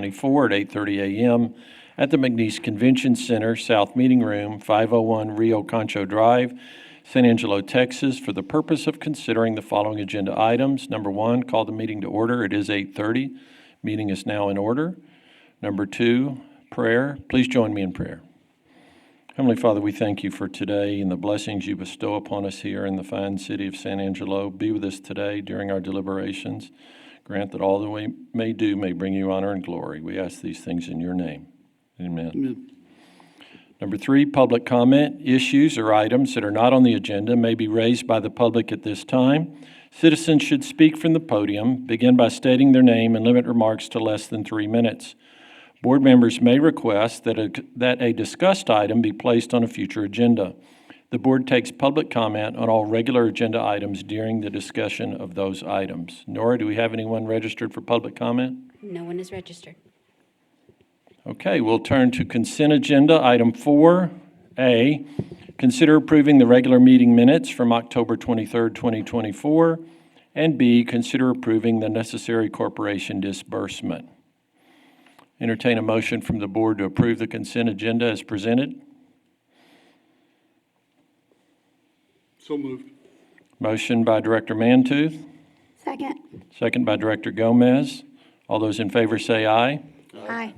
24 at 8:30 a.m. at the McNeese Convention Center, South Meeting Room, 501 Rio Concho Drive, San Angelo, Texas, for the purpose of considering the following agenda items. Number 1, call the meeting to order. It is 8:30. Meeting is now in order. Number 2, prayer. Please join me in prayer. Heavenly Father, we thank you for today and the blessings you bestow upon us here in the fine city of San Angelo. Be with us today during our deliberations. Grant that all that we may do may bring you honor and glory. We ask these things in your name. Amen. Amen. Number 3, public comment. Issues or items that are not on the agenda may be raised by the public at this time. Citizens should speak from the podium, begin by stating their name, and limit remarks to less than 3 minutes. Board members may request that a discussed item be placed on a future agenda. The board takes public comment on all regular agenda items during the discussion of those items. Nora, do we have anyone registered for public comment? No one is registered. Okay, we'll turn to consent agenda. Item 4A, consider approving the regular meeting minutes from October 23rd, 2024. And B, consider approving the necessary corporation disbursement. Entertain a motion from the board to approve the consent agenda as presented. So moved. Motion by Director Mantooth, Second. second by Director Gomez. All those in favor say aye. Aye.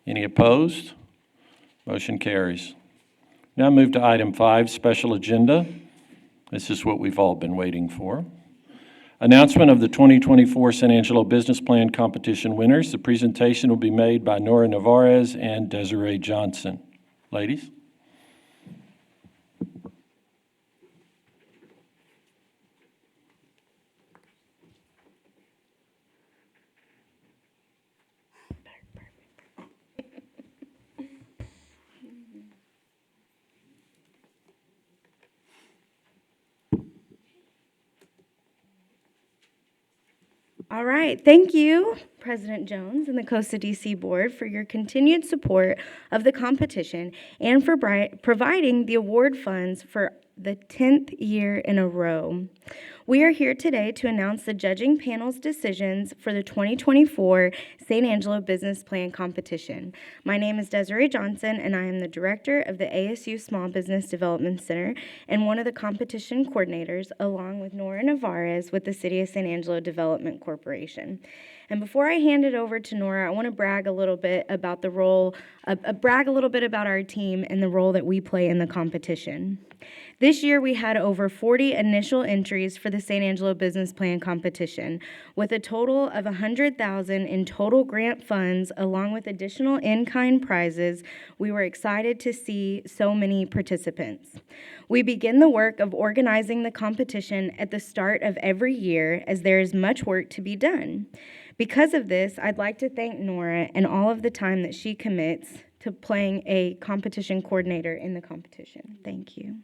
Any opposed? Motion carries. Now move to item 5, special agenda. This is what we've all been waiting for. Announcement of the 2024 San Angelo Business Plan Competition winners. The presentation will be made by Nora Navarez and Desiree Johnson. Ladies. All right. Thank you, President Jones and the Costa DC Board, for your continued support of the competition and for providing the award funds for the 10th year in a row. We are here today to announce the judging panel's decisions for the 2024 San Angelo Business Plan Competition. My name is Desiree Johnson, and I am the director of the ASU Small Business Development Center and one of the competition coordinators, along with Nora Navarez with the City of San Angelo Development Corporation. And before I hand it over to Nora, I want to brag a little bit about the role, brag a little bit about our team and the role that we play in the competition. This year, we had over 40 initial entries for the San Angelo Business Plan Competition, with a total of $100,000 in total grant funds, along with additional in-kind prizes. We were excited to see so many participants. We begin the work of organizing the competition at the start of every year, as there is much work to be done. Because of this, I'd like to thank Nora and all of the time that she commits to playing a competition coordinator in the competition. Thank you.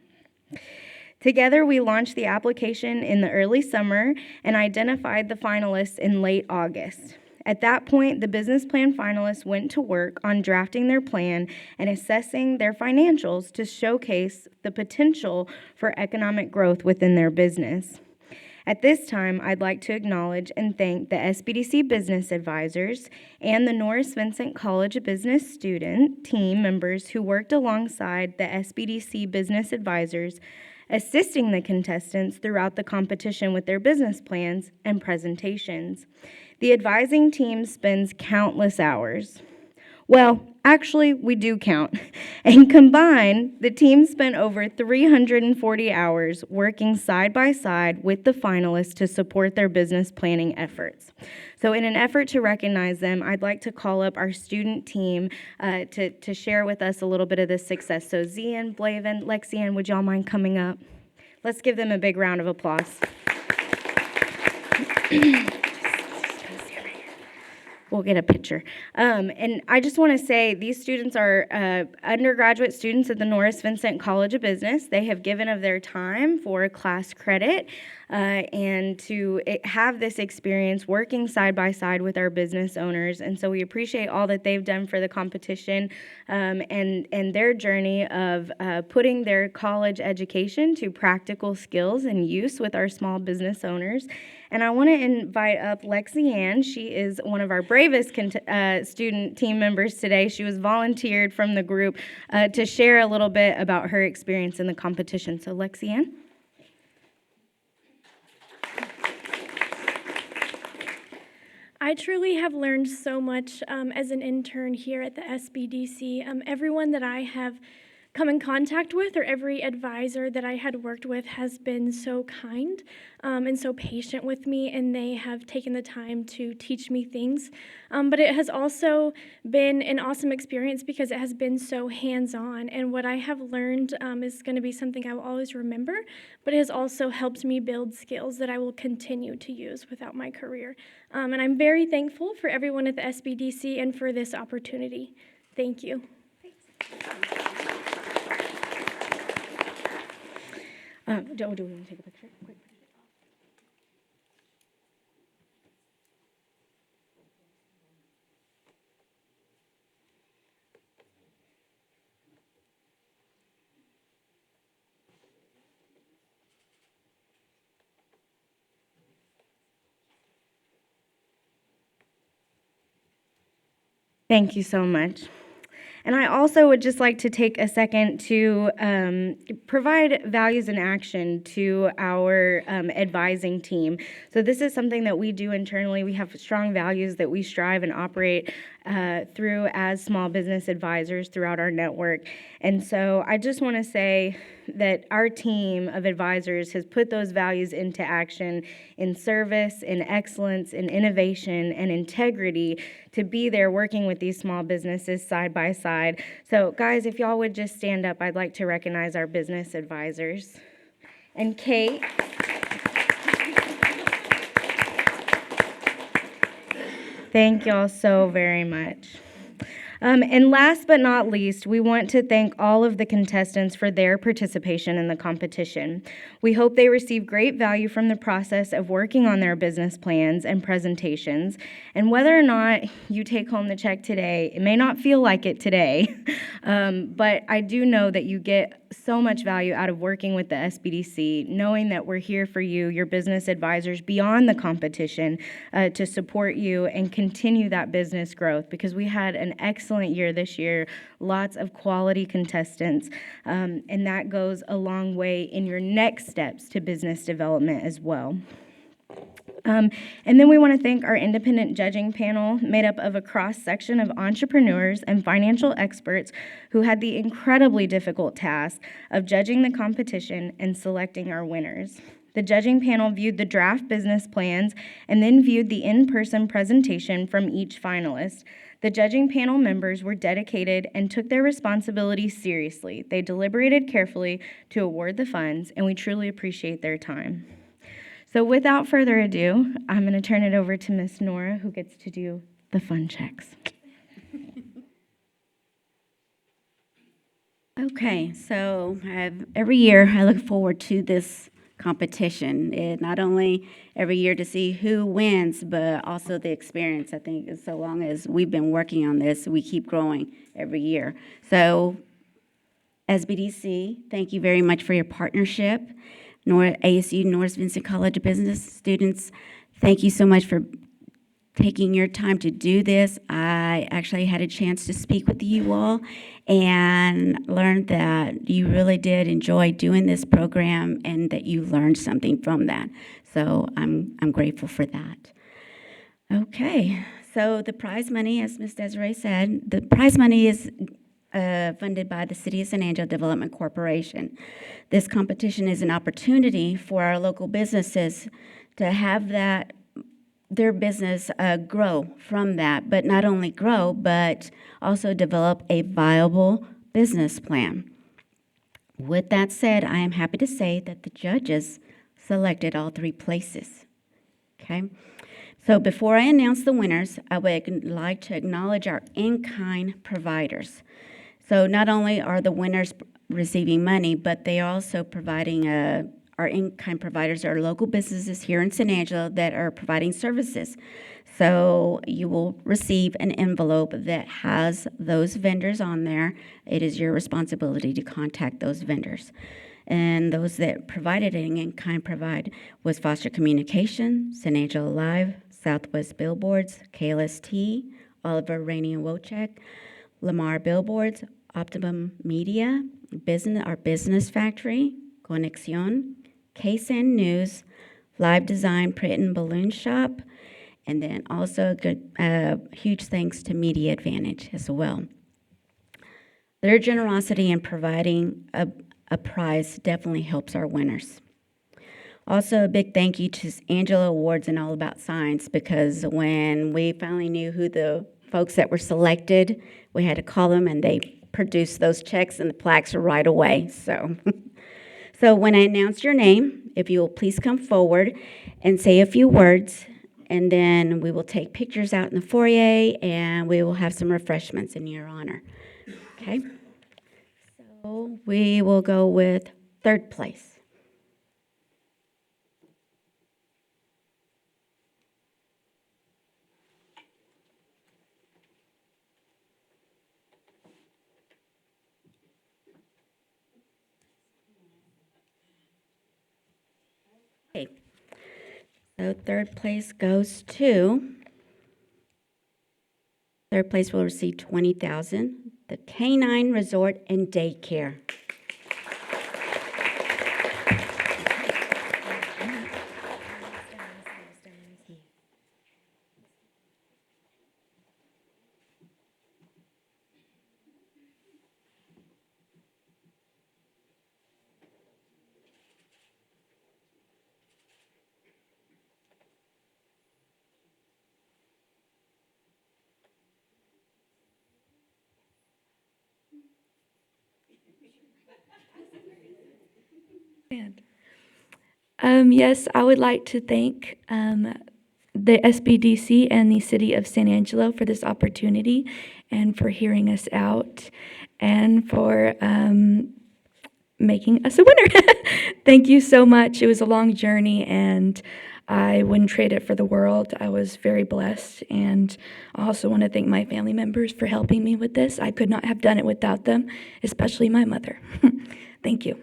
Together, we launched the application in the early summer and identified the finalists in late August. At that point, the business plan finalists went to work on drafting their plan and assessing their financials to showcase the potential for economic growth within their business. At this time, I'd like to acknowledge and thank the SBDC Business Advisors and the Norris Vincent College of Business student team members who worked alongside the SBDC Business Advisors, assisting the contestants throughout the competition with their business plans and presentations. The advising team spends countless hours. Well, actually, we do count. And combined, the team spent over 340 hours working side by side with the finalists to support their business planning efforts. So in an effort to recognize them, I'd like to call up our student team to share with us a little bit of this success. So Zian, Blavin, Lexian, would y'all mind coming up? Let's give them a big round of applause. We'll get a picture. And I just want to say these students are undergraduate students at the Norris Vincent College of Business. They have given of their time for class credit. and to have this experience working side by side with our business owners. And so we appreciate all that they've done for the competition, and their journey of putting their college education to practical skills and use with our small business owners. And I want to invite up Lexi Ann. She is one of our bravest student team members today. She was volunteered from the group to share a little bit about her experience in the competition. So Lexi Ann. I truly have learned so much as an intern here at the SBDC. Everyone that I have come in contact with, or every advisor that I had worked with, has been so kind and so patient with me, and they have taken the time to teach me things. But it has also been an awesome experience because it has been so hands-on, and what I have learned is going to be something I will always remember, but it has also helped me build skills that I will continue to use without my career. And I'm very thankful for everyone at the SBDC and for this opportunity. Thank you. Do we want to take a picture? Quick. Thank you so much. And I also would just like to take a second to provide values and action to our advising team. So this is something that we do internally. We have strong values that we strive and operate through as small business advisors throughout our network. And so I just want to say that our team of advisors has put those values into action in service, in excellence, in innovation, and integrity to be there working with these small businesses side by side. So guys, if y'all would just stand up, I'd like to recognize our business advisors. And Kate. Thank y'all so very much. And last but not least, we want to thank all of the contestants for their participation in the competition. We hope they receive great value from the process of working on their business plans and presentations. And whether or not you take home the check today, it may not feel like it today, but I do know that you get so much value out of working with the SBDC, knowing that we're here for you, your business advisors, beyond the competition to support you and continue that business growth, because we had an excellent year this year, lots of quality contestants, and that goes a long way in your next steps to business development as well. And then we want to thank our independent judging panel made up of a cross-section of entrepreneurs and financial experts who had the incredibly difficult task of judging the competition and selecting our winners. The judging panel viewed the draft business plans and then viewed the in-person presentation from each finalist. The judging panel members were dedicated and took their responsibilities seriously. They deliberated carefully to award the funds, and we truly appreciate their time. So without further ado, I'm going to turn it over to Miss Nora, who gets to do the fun checks. Okay, so every year I look forward to this competition. It not only every year to see who wins, but also the experience. I think so long as we've been working on this, we keep growing every year. So SBDC, thank you very much for your partnership. ASU North Vincent College of Business students, thank you so much for taking your time to do this. I actually had a chance to speak with you all and learned that you really did enjoy doing this program and that you learned something from that. So I'm grateful for that. Okay, so the prize money, as Ms. Desiree said, the prize money is funded by the City of San Angelo Development Corporation. This competition is an opportunity for our local businesses to have their business grow from that, but not only grow, but also develop a viable business plan. With that said, I am happy to say that the judges selected all 3 places. Okay? So before I announce the winners, I would like to acknowledge our in-kind providers. So not only are the winners receiving money, but they are also providing our in-kind providers are local businesses here in San Angelo that are providing services. So you will receive an envelope that has those vendors on there. It is your responsibility to contact those vendors. And those that provided an in-kind provide was Foster Communication, San Angelo Live, Southwest Billboards, KLST, Oliver Rainey and Wojcik, Lamar Billboards, Optimum Media, our Business Factory, Conexión, KSAN News, Live Design Print and Balloon Shop, and then also huge thanks to Media Advantage as well. Their generosity in providing a prize definitely helps our winners. Also, a big thank you to Angelo Awards and All About Science, because when we finally knew who the folks that were selected, we had to call them and they produced those checks and the plaques right away. So, so when I announce your name, if you will please come forward and say a few words, and then we will take pictures out in the foyer and we will have some refreshments in your honor. Okay? So we will go with third place. Okay. So third place will receive $20,000, the Canine Resort and Daycare. Yes, I would like to thank the SBDC and the City of San Angelo for this opportunity and for hearing us out and for making us a winner. Thank you so much. It was a long journey and I wouldn't trade it for the world. I was very blessed, and I also want to thank my family members for helping me with this. I could not have done it without them, especially my mother. Thank you.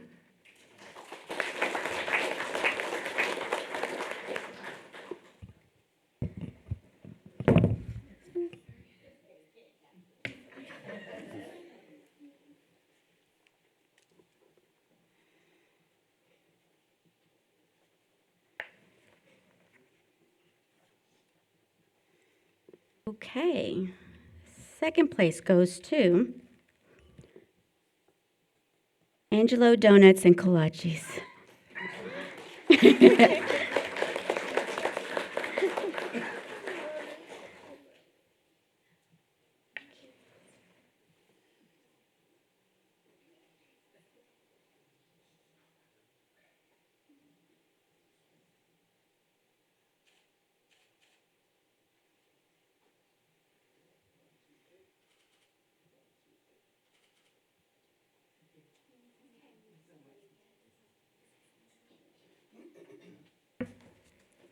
Okay. Second place goes to Angelo Donuts and Kolaches.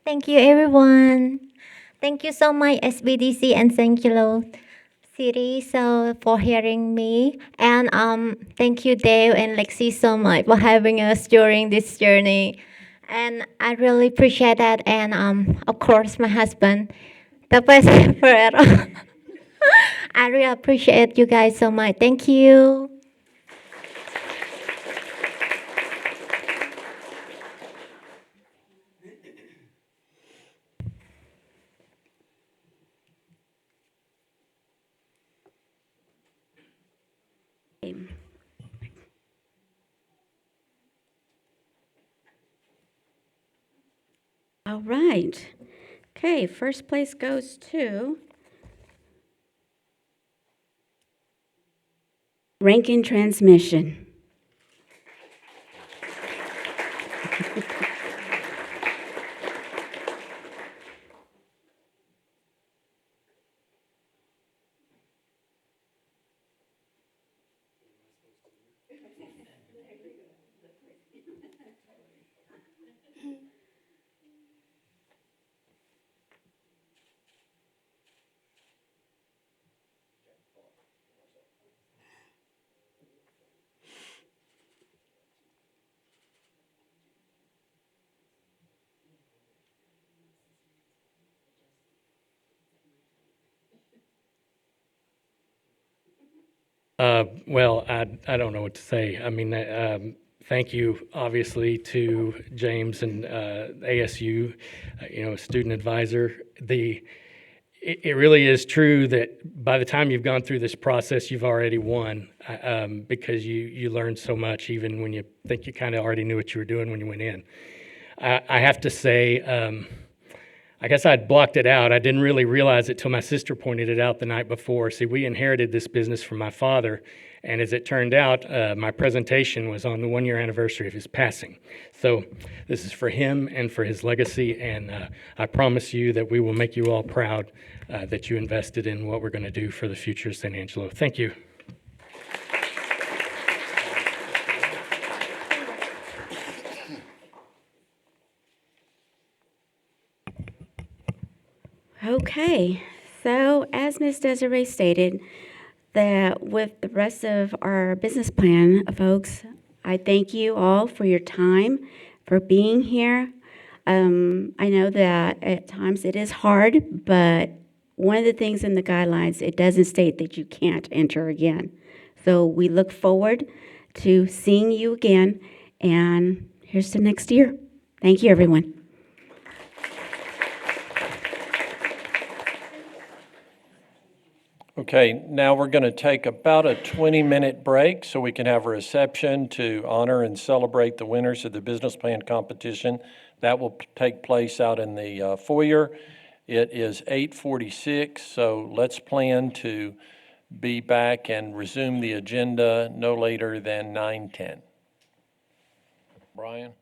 Thank you, everyone. Thank you so much, SBDC and San Angelo City, for hearing me. And thank you, Dave and Lexi, so much for having us during this journey. And I really appreciate that. And of course, my husband, the best forever. I really appreciate you guys so much. Thank you. All right. Okay, first place goes to Rankin Transmission. Well, I don't know what to say. I mean, thank you, obviously, to James and ASU, student advisor. It really is true that by the time you've gone through this process, you've already won because you learned so much, even when you think you kind of already knew what you were doing when you went in. I have to say, I guess I'd blocked it out. I didn't really realize it till my sister pointed it out the night before. See, we inherited this business from my father, and as it turned out, my presentation was on the 1-year anniversary of his passing. So this is for him and for his legacy, and I promise you that we will make you all proud that you invested in what we're going to do for the future of San Angelo. Thank you. Okay, so as Ms. Desiree stated, that with the rest of our business plan, folks, I thank you all for your time, for being here. I know that at times it is hard, but one of the things in the guidelines, it doesn't state that you can't enter again. So we look forward to seeing you again, and here's to next year. Thank you, everyone. Okay, now we're going to take about a 20-minute break so we can have a reception to honor and celebrate the winners of the business plan competition. That will take place out in the foyer. It is 8:46, so let's plan to be back and resume the agenda no later than 9:10. Brian?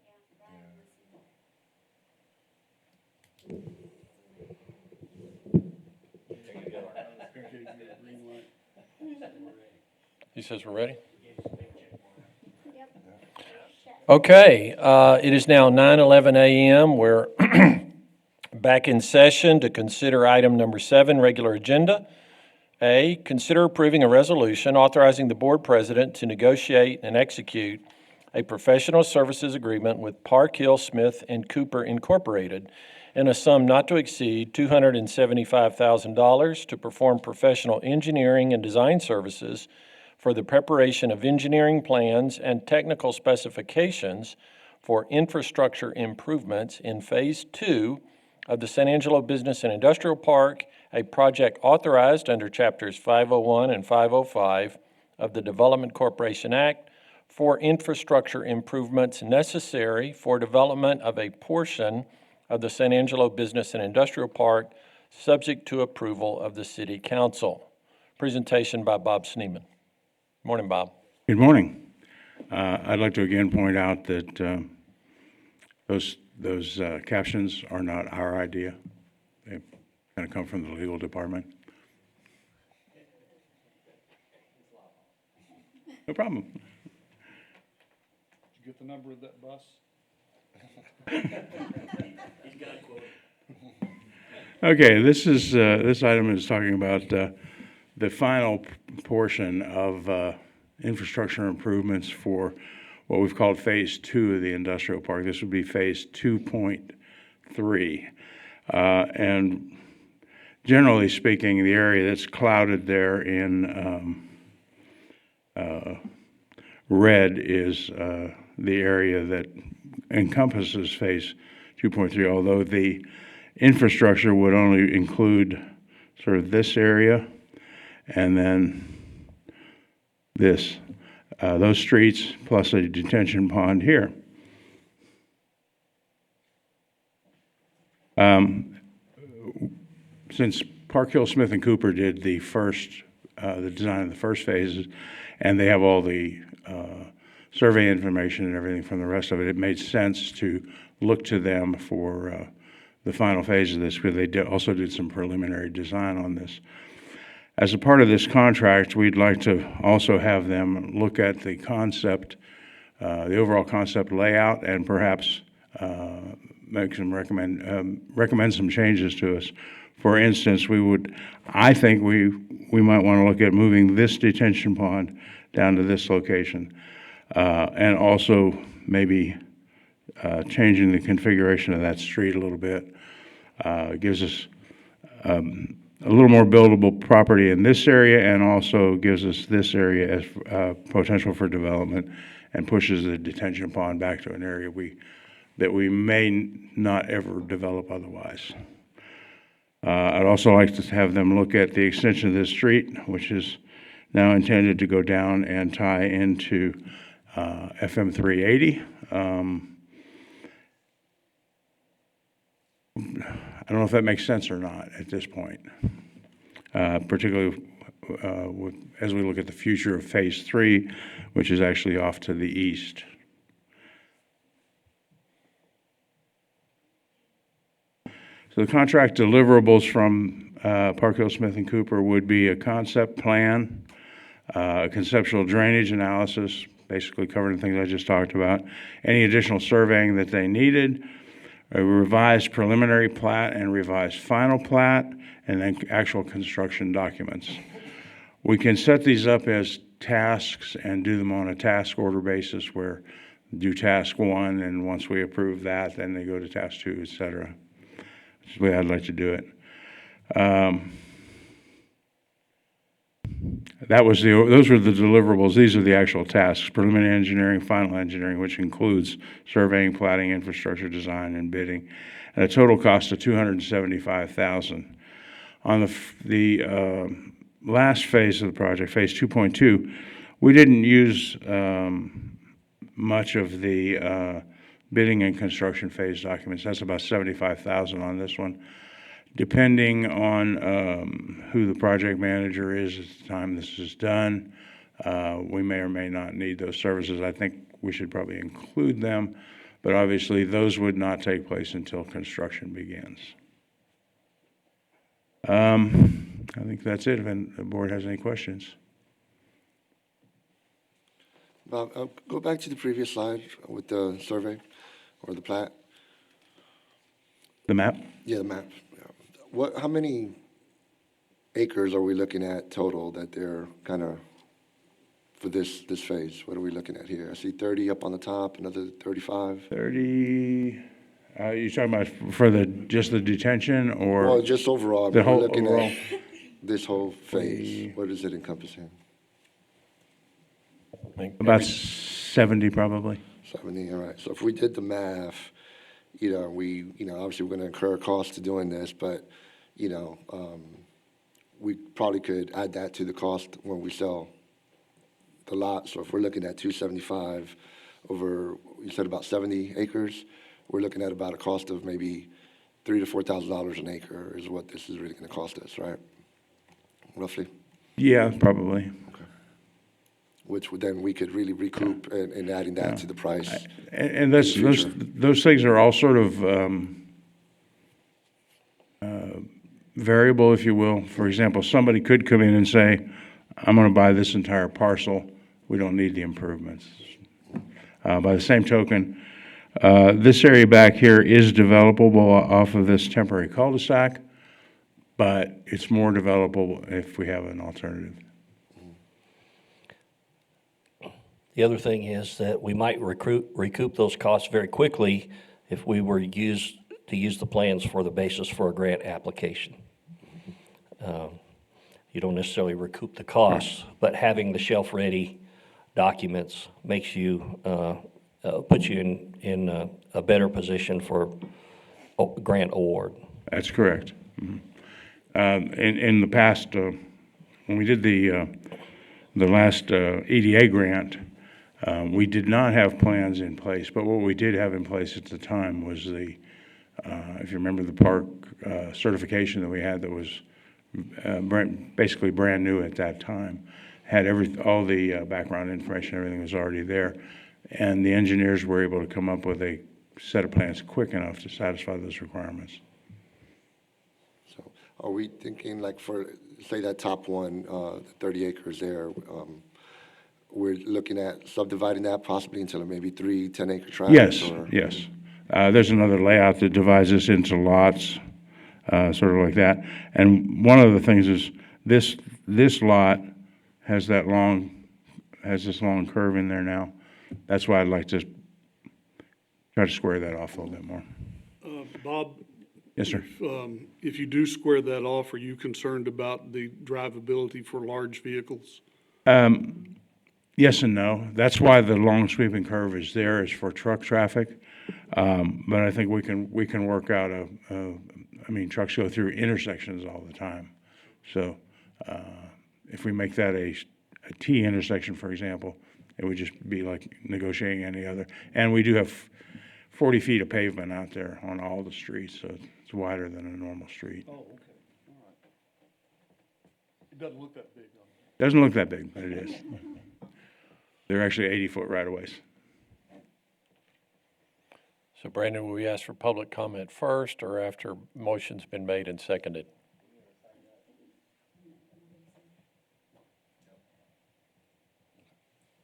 He says we're ready? Okay, it is now 9:11 a.m. We're back in session to consider item number 7, regular agenda. A, consider approving a resolution authorizing the board president to negotiate and execute a professional services agreement with Park Hill Smith and Cooper Incorporated in a sum not to exceed $275,000 to perform professional engineering and design services for the preparation of engineering plans and technical specifications for infrastructure improvements in Phase 2 of the San Angelo Business and Industrial Park, a project authorized under Chapters 501 and 505 of the Development Corporation Act for infrastructure improvements necessary for development of a portion of the San Angelo Business and Industrial Park, subject to approval of the City Council. Presentation by Bob Sneeman. Morning, Bob. Good morning. I'd like to again point out that those captions are not our idea. They kind of come from the legal department. No problem. Did you get the number of that bus? Okay, this item is talking about the final portion of infrastructure improvements for what we've called Phase 2 of the industrial park. This would be Phase 2.3. And generally speaking, the area that's clouded there in red is the area that encompasses Phase 2.3, although the infrastructure would only include sort of this area and then this, those streets plus a detention pond here. Since Park Hill Smith and Cooper did the design of the first phases, and they have all the survey information and everything from the rest of it, it made sense to look to them for the final phase of this, because they also did some preliminary design on this. As a part of this contract, we'd like to also have them look at the concept, the overall concept layout, and perhaps recommend some changes to us. For instance, I think we might want to look at moving this detention pond down to this location, and also maybe changing the configuration of that street a little bit. Gives us a little more buildable property in this area, and also gives us this area as potential for development, and pushes the detention pond back to an area that we may not ever develop otherwise. I'd also like to have them look at the extension of this street, which is now intended to go down and tie into FM 380. I don't know if that makes sense or not at this point, particularly as we look at the future of Phase 3, which is actually off to the east. So the contract deliverables from Park Hill Smith and Cooper would be a concept plan, a conceptual drainage analysis, basically covering the things I just talked about, any additional surveying that they needed, a revised preliminary plat and revised final plat, and then actual construction documents. We can set these up as tasks and do them on a task order basis, where do task 1, and once we approve that, then they go to task 2, et cetera. That's the way I'd like to do it. Those were the deliverables. These are the actual tasks: preliminary engineering, final engineering, which includes surveying, platting, infrastructure design, and bidding, at a total cost of $275,000. On the last phase of the project, phase 2.2, we didn't use much of the bidding and construction phase documents. That's about $75,000 on this one. Depending on who the project manager is at the time this is done, we may or may not need those services. I think we should probably include them, but obviously those would not take place until construction begins. I think that's it, if the board has any questions. Bob, go back to the previous slide with the survey or the plat. The map? Yeah, the map. Yeah. How many acres are we looking at total that they're kind of, for this phase? What are we looking at here? I see 30 up on the top, another 35. 30, you talking about for just the detention, or? Well, just overall, The whole we're looking overall? at this whole phase. What is it encompassing? About 70 probably. 70, all right. So if we did the math, obviously we're going to incur costs to doing this, but, we probably could add that to the cost when we sell the lot. So if we're looking at 275 over, you said about 70 acres, we're looking at about a cost of maybe $3,000 to $4,000 an acre is what this is really going to cost us, right? Roughly. Yeah, probably. Which would then we could really recoup and adding that to the price. And those things are all sort of variable, if you will. For example, somebody could come in and say, I'm going to buy this entire parcel. We don't need the improvements. By the same token, this area back here is developable off of this temporary cul-de-sac, but it's more developable if we have an alternative. The other thing is that we might recoup those costs very quickly if we were to use the plans for the basis for a grant application. You don't necessarily recoup the costs, but having the shelf-ready documents makes you, puts you in a better position for grant award. That's correct. Mm-hmm. In the past, when we did the last EDA grant, we did not have plans in place, but what we did have in place at the time was the, if you remember, the park certification that we had that was basically brand new at that time. Had all the background information, everything was already there, and the engineers were able to come up with a set of plans quick enough to satisfy those requirements. So are we thinking like for, say that top one, 30 acres there, we're looking at subdividing that possibly into maybe 3 10-acre tracts? Yes, yes. There's another layout that divides this into lots, sort of like that. And one of the things is this lot has this long curve in there now. That's why I'd like to try to square that off a little bit more. Bob, Yes, sir. If you do square that off, are you concerned about the drivability for large vehicles? Yes and no. That's why the long sweeping curve is there, is for truck traffic. But I think we can work out I mean, trucks go through intersections all the time. So if we make that a T intersection, for example, it would just be like negotiating any other. And we do have 40 feet of pavement out there on all the streets, so it's wider than a normal street. Oh, okay, all right. It doesn't look that big, though. Doesn't look that big, but it is. They're actually 80-foot right-of-ways. So Brandon, will we ask for public comment first or after motion's been made and seconded?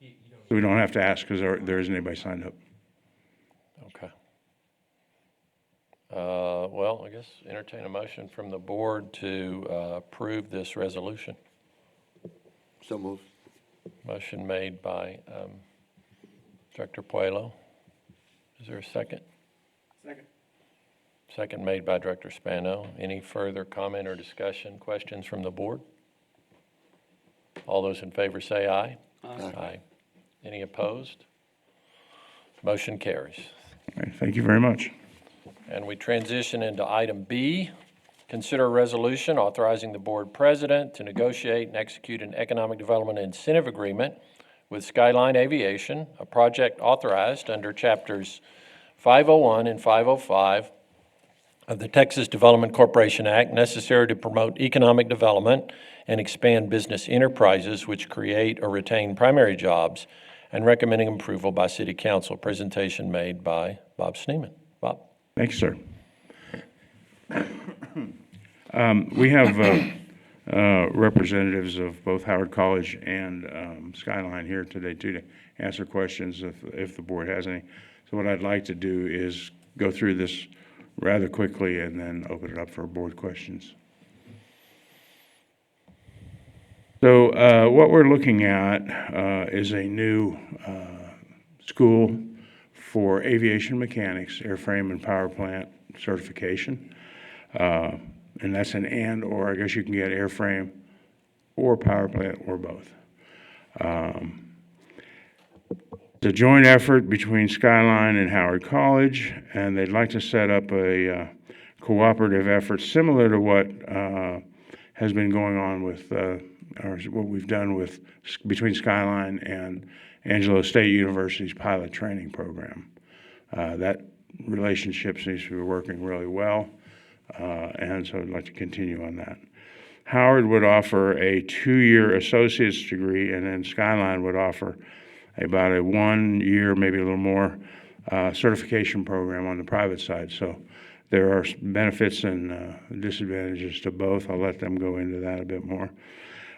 So we don't have to ask because there isn't anybody signed up. Okay. Well, I guess entertain a motion from the board to approve this resolution. So move. Motion made by Director Puelo. Is there a second? Second. Second made by Director Spano. Any further comment or discussion, questions from the board? All those in favor say aye. Aye. Any opposed? Motion carries. All right, thank you very much. And we transition into item B. Consider a resolution authorizing the board president to negotiate and execute an economic development incentive agreement with Skyline Aviation, a project authorized under chapters 501 and 505 of the Texas Development Corporation Act, necessary to promote economic development and expand business enterprises which create or retain primary jobs, and recommending approval by City Council. Presentation made by Bob Schneeman. Bob? Thank you, sir. We have representatives of both Howard College and Skyline here today too, to answer questions if the board has any. So what I'd like to do is go through this rather quickly and then open it up for board questions. So what we're looking at is a new school for aviation mechanics, airframe and power plant certification. And that's an and, or I guess you can get airframe or power plant or both. It's a joint effort between Skyline and Howard College, and they'd like to set up a cooperative effort similar to what has been going on with, or what we've done with between Skyline and Angelo State University's pilot training program. That relationship seems to be working really well, and so I'd like to continue on that. Howard would offer a 2-year associate's degree, and then Skyline would offer about a 1-year, maybe a little more, certification program on the private side. So there are benefits and disadvantages to both. I'll let them go into that a bit more.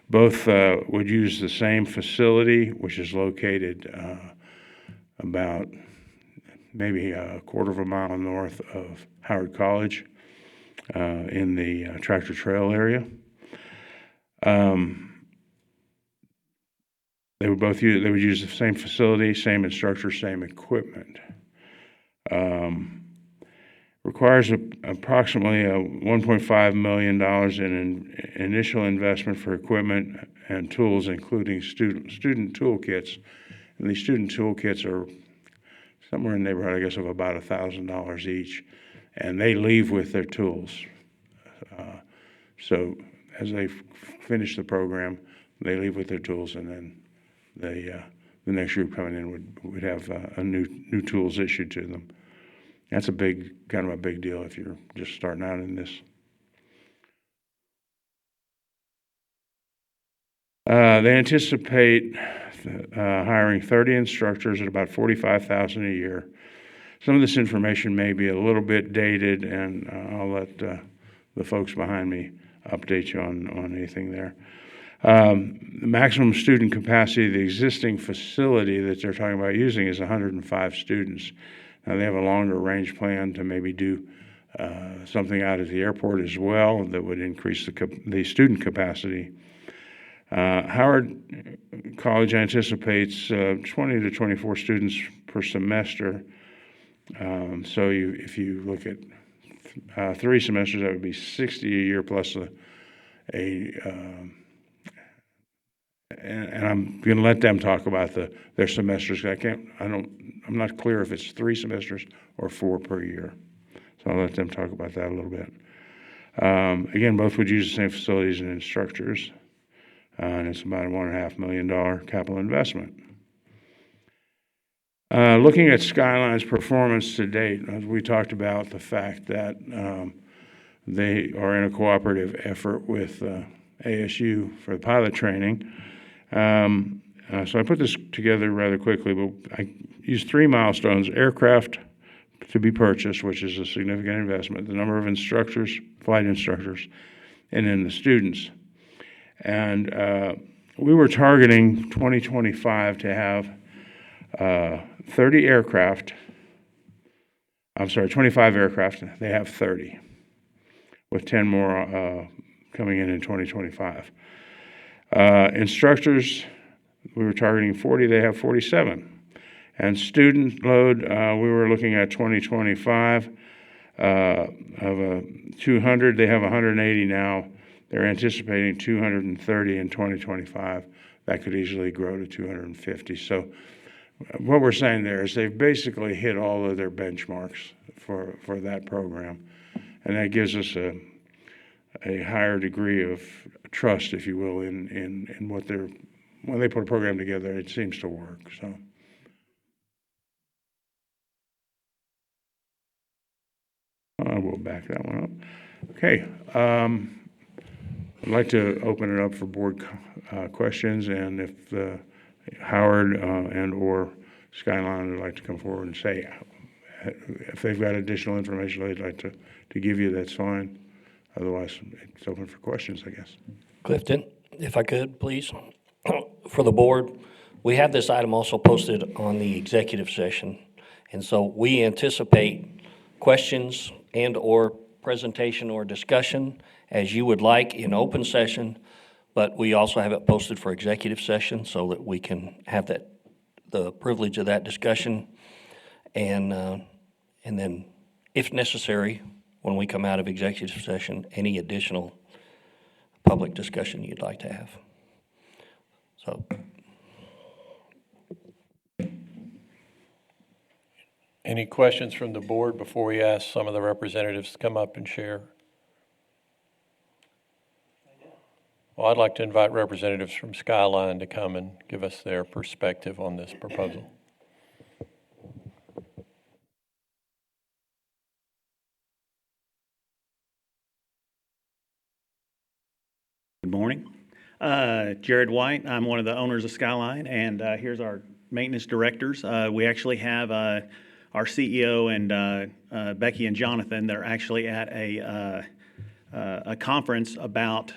Both would use the same facility, which is located about maybe a quarter of a mile north of Howard College in the tractor trail area. They would use the same facility, same instructor, same equipment. Requires approximately $1.5 million in initial investment for equipment and tools, including student toolkits. And these student toolkits are somewhere in the neighborhood, I guess, of about $1,000 each. And they leave with their tools. So as they finish the program, they leave with their tools, and then the next group coming in would have new tools issued to them. That's a kind of a big deal if you're just starting out in this. They anticipate hiring 30 instructors at about $45,000 a year. Some of this information may be a little bit dated, and I'll let the folks behind me update you on anything there. The maximum student capacity of the existing facility that they're talking about using is 105 students. Now, they have a longer range plan to maybe do something out at the airport as well that would increase the student capacity. Howard College anticipates 20 to 24 students per semester. So if you look at 3 semesters, that would be 60 a year plus and I'm going to let them talk about their semesters. I'm not clear if it's 3 semesters or 4 per year. So I'll let them talk about that a little bit. Again, both would use the same facilities and instructors, and it's about a $1.5 million capital investment. Looking at Skyline's performance to date, as we talked about the fact that they are in a cooperative effort with ASU for the pilot training. So I put this together rather quickly, but I used 3 milestones: aircraft to be purchased, which is a significant investment, the number of instructors, flight instructors, and then the students. And we were targeting 2025 to have 25 aircraft. They have 30, with 10 more coming in 2025. Instructors, we were targeting 40, they have 47. And student load, we were looking at 2025 of 200, they have 180 now. They're anticipating 230 in 2025. That could easily grow to 250. So what we're saying there is they've basically hit all of their benchmarks for that program. And that gives us a higher degree of trust, if you will, in what when they put a program together, it seems to work. So. I will back that one up. Okay. I'd like to open it up for board questions, and if Howard and or Skyline would like to come forward and say if they've got additional information they'd like to give you, that's fine. Otherwise, it's open for questions, I guess. Clifton, if I could, please, for the board, we have this item also posted on the executive session, and so we anticipate questions and or presentation or discussion as you would like in open session, but we also have it posted for executive session so that we can have the privilege of that discussion, and then, if necessary, when we come out of executive session, any additional public discussion you'd like to have. So. Any questions from the board before we ask some of the representatives to come up and share? Well, I'd like to invite representatives from Skyline to come and give us their perspective on this proposal. Good morning. Jared White. I'm one of the owners of Skyline, and here's our maintenance directors. We actually have our CEO and Becky and Jonathan. They're actually at a conference about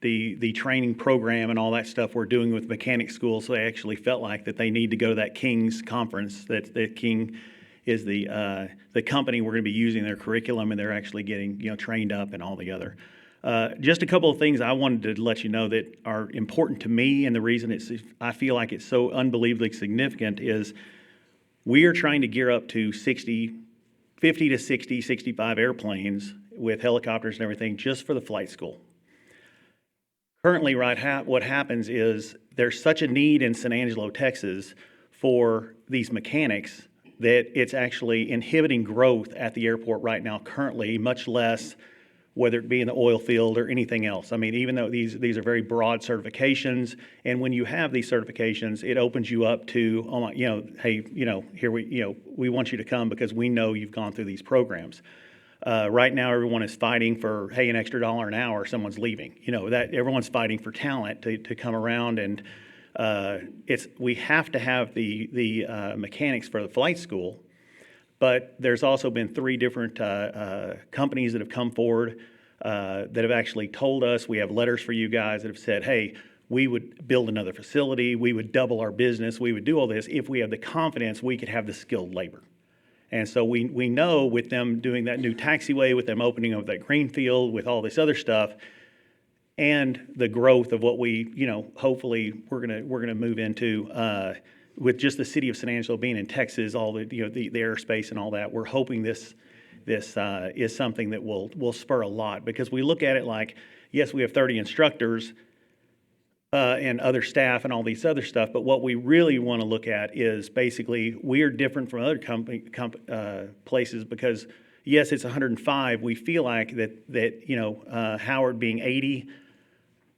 the training program and all that stuff we're doing with mechanic school. So they actually felt like that they need to go to that King's conference. That King is the company we're going to be using their curriculum, and they're actually getting trained up and all the other. Just a couple of things I wanted to let you know that are important to me, and the reason I feel like it's so unbelievably significant is we are trying to gear up to 50 to 60, 65 airplanes with helicopters and everything just for the flight school. Currently, what happens is there's such a need in San Angelo, Texas for these mechanics that it's actually inhibiting growth at the airport right now currently, much less whether it be in the oil field or anything else. I mean, even though these are very broad certifications, and when you have these certifications, it opens you up to, hey, here we want you to come because we know you've gone through these programs. Right now, everyone is fighting for, hey, an extra $1 an hour, someone's leaving. That everyone's fighting for talent to come around, and we have to have the mechanics for the flight school. But there's also been 3 different companies that have come forward that have actually told us, we have letters for you guys that have said, hey, we would build another facility, we would double our business, we would do all this if we have the confidence we could have the skilled labor. And so we know with them doing that new taxiway, with them opening up that greenfield, with all this other stuff, and the growth of what we, hopefully we're gonna move into with just the city of San Angelo being in Texas, all the the airspace and all that, we're hoping this this is something that will spur a lot, because we look at it like, yes, we have 30 instructors and other staff and all these other stuff, but what we really want to look at is basically we are different from other places, because yes, it's 105. We feel like that Howard being 80,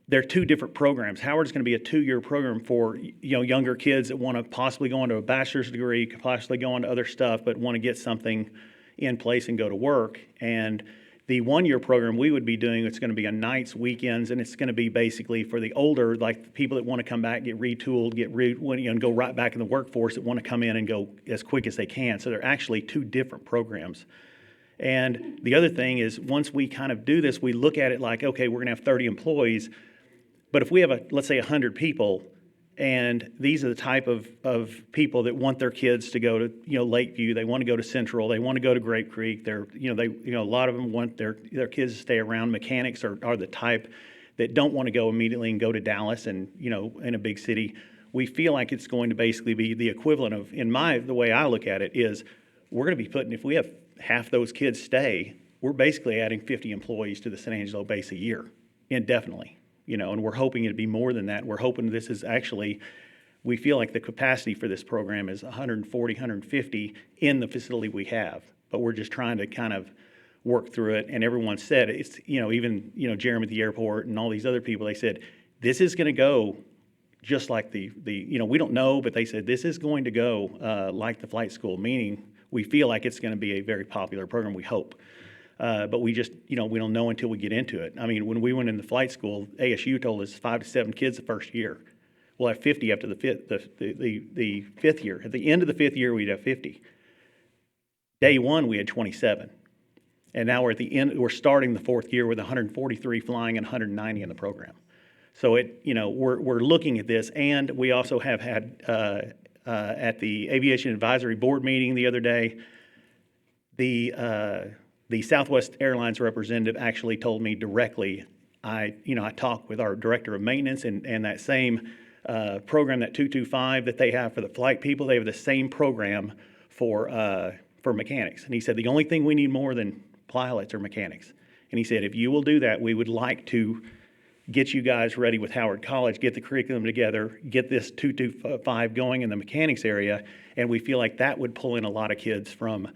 they're two different programs. Howard's going to be a 2-year program for younger kids that want to possibly go into a bachelor's degree, possibly go into other stuff, but want to get something in place and go to work. And the 1-year program we would be doing, it's going to be on nights, weekends, and it's going to be basically for the older, like the people that want to come back, get retooled, and go right back in the workforce, that want to come in and go as quick as they can. So they're actually two different programs. And the other thing is, once we kind of do this, we look at it like, okay, we're going to have 30 employees, but if we have, let's say 100 people, and these are the type of people that want their kids to go to, Lakeview, they want to go to Central, they want to go to Grape Creek, a lot of them want their kids to stay around. Mechanics are the type that don't want to go immediately and go to Dallas and, in a big city. We feel like it's going to basically be the equivalent of, the way I look at it is, we're going to be putting, if we have half those kids stay, we're basically adding 50 employees to the San Angelo base a year, indefinitely. And we're hoping it'd be more than that. We're hoping this is actually, we feel like the capacity for this program is 140, 150 in the facility we have. But we're just trying to kind of work through it. And everyone said, it's, even, Jeremy at the airport and all these other people, they said, this is going to go just like we don't know, but they said, this is going to go like the flight school, meaning we feel like it's going to be a very popular program, we hope. But we just, we don't know until we get into it. I mean, when we went into flight school, ASU told us 5 to 7 kids the first year. We'll have 50 after the fifth year. At the end of the 5th year, we'd have 50. Day one, we had 27. And now we're at the end, we're starting the 4th year with 143 flying and 190 in the program. So we're looking at this, and we also have had, at the Aviation Advisory Board meeting the other day, the Southwest Airlines representative actually told me directly, I talked with our director of maintenance, and that same program, that 225 that they have for the flight people, they have the same program for mechanics. And he said, the only thing we need more than pilots are mechanics. And he said, if you will do that, we would like to get you guys ready with Howard College, get the curriculum together, get this 225 going in the mechanics area, and we feel like that would pull in a lot of kids from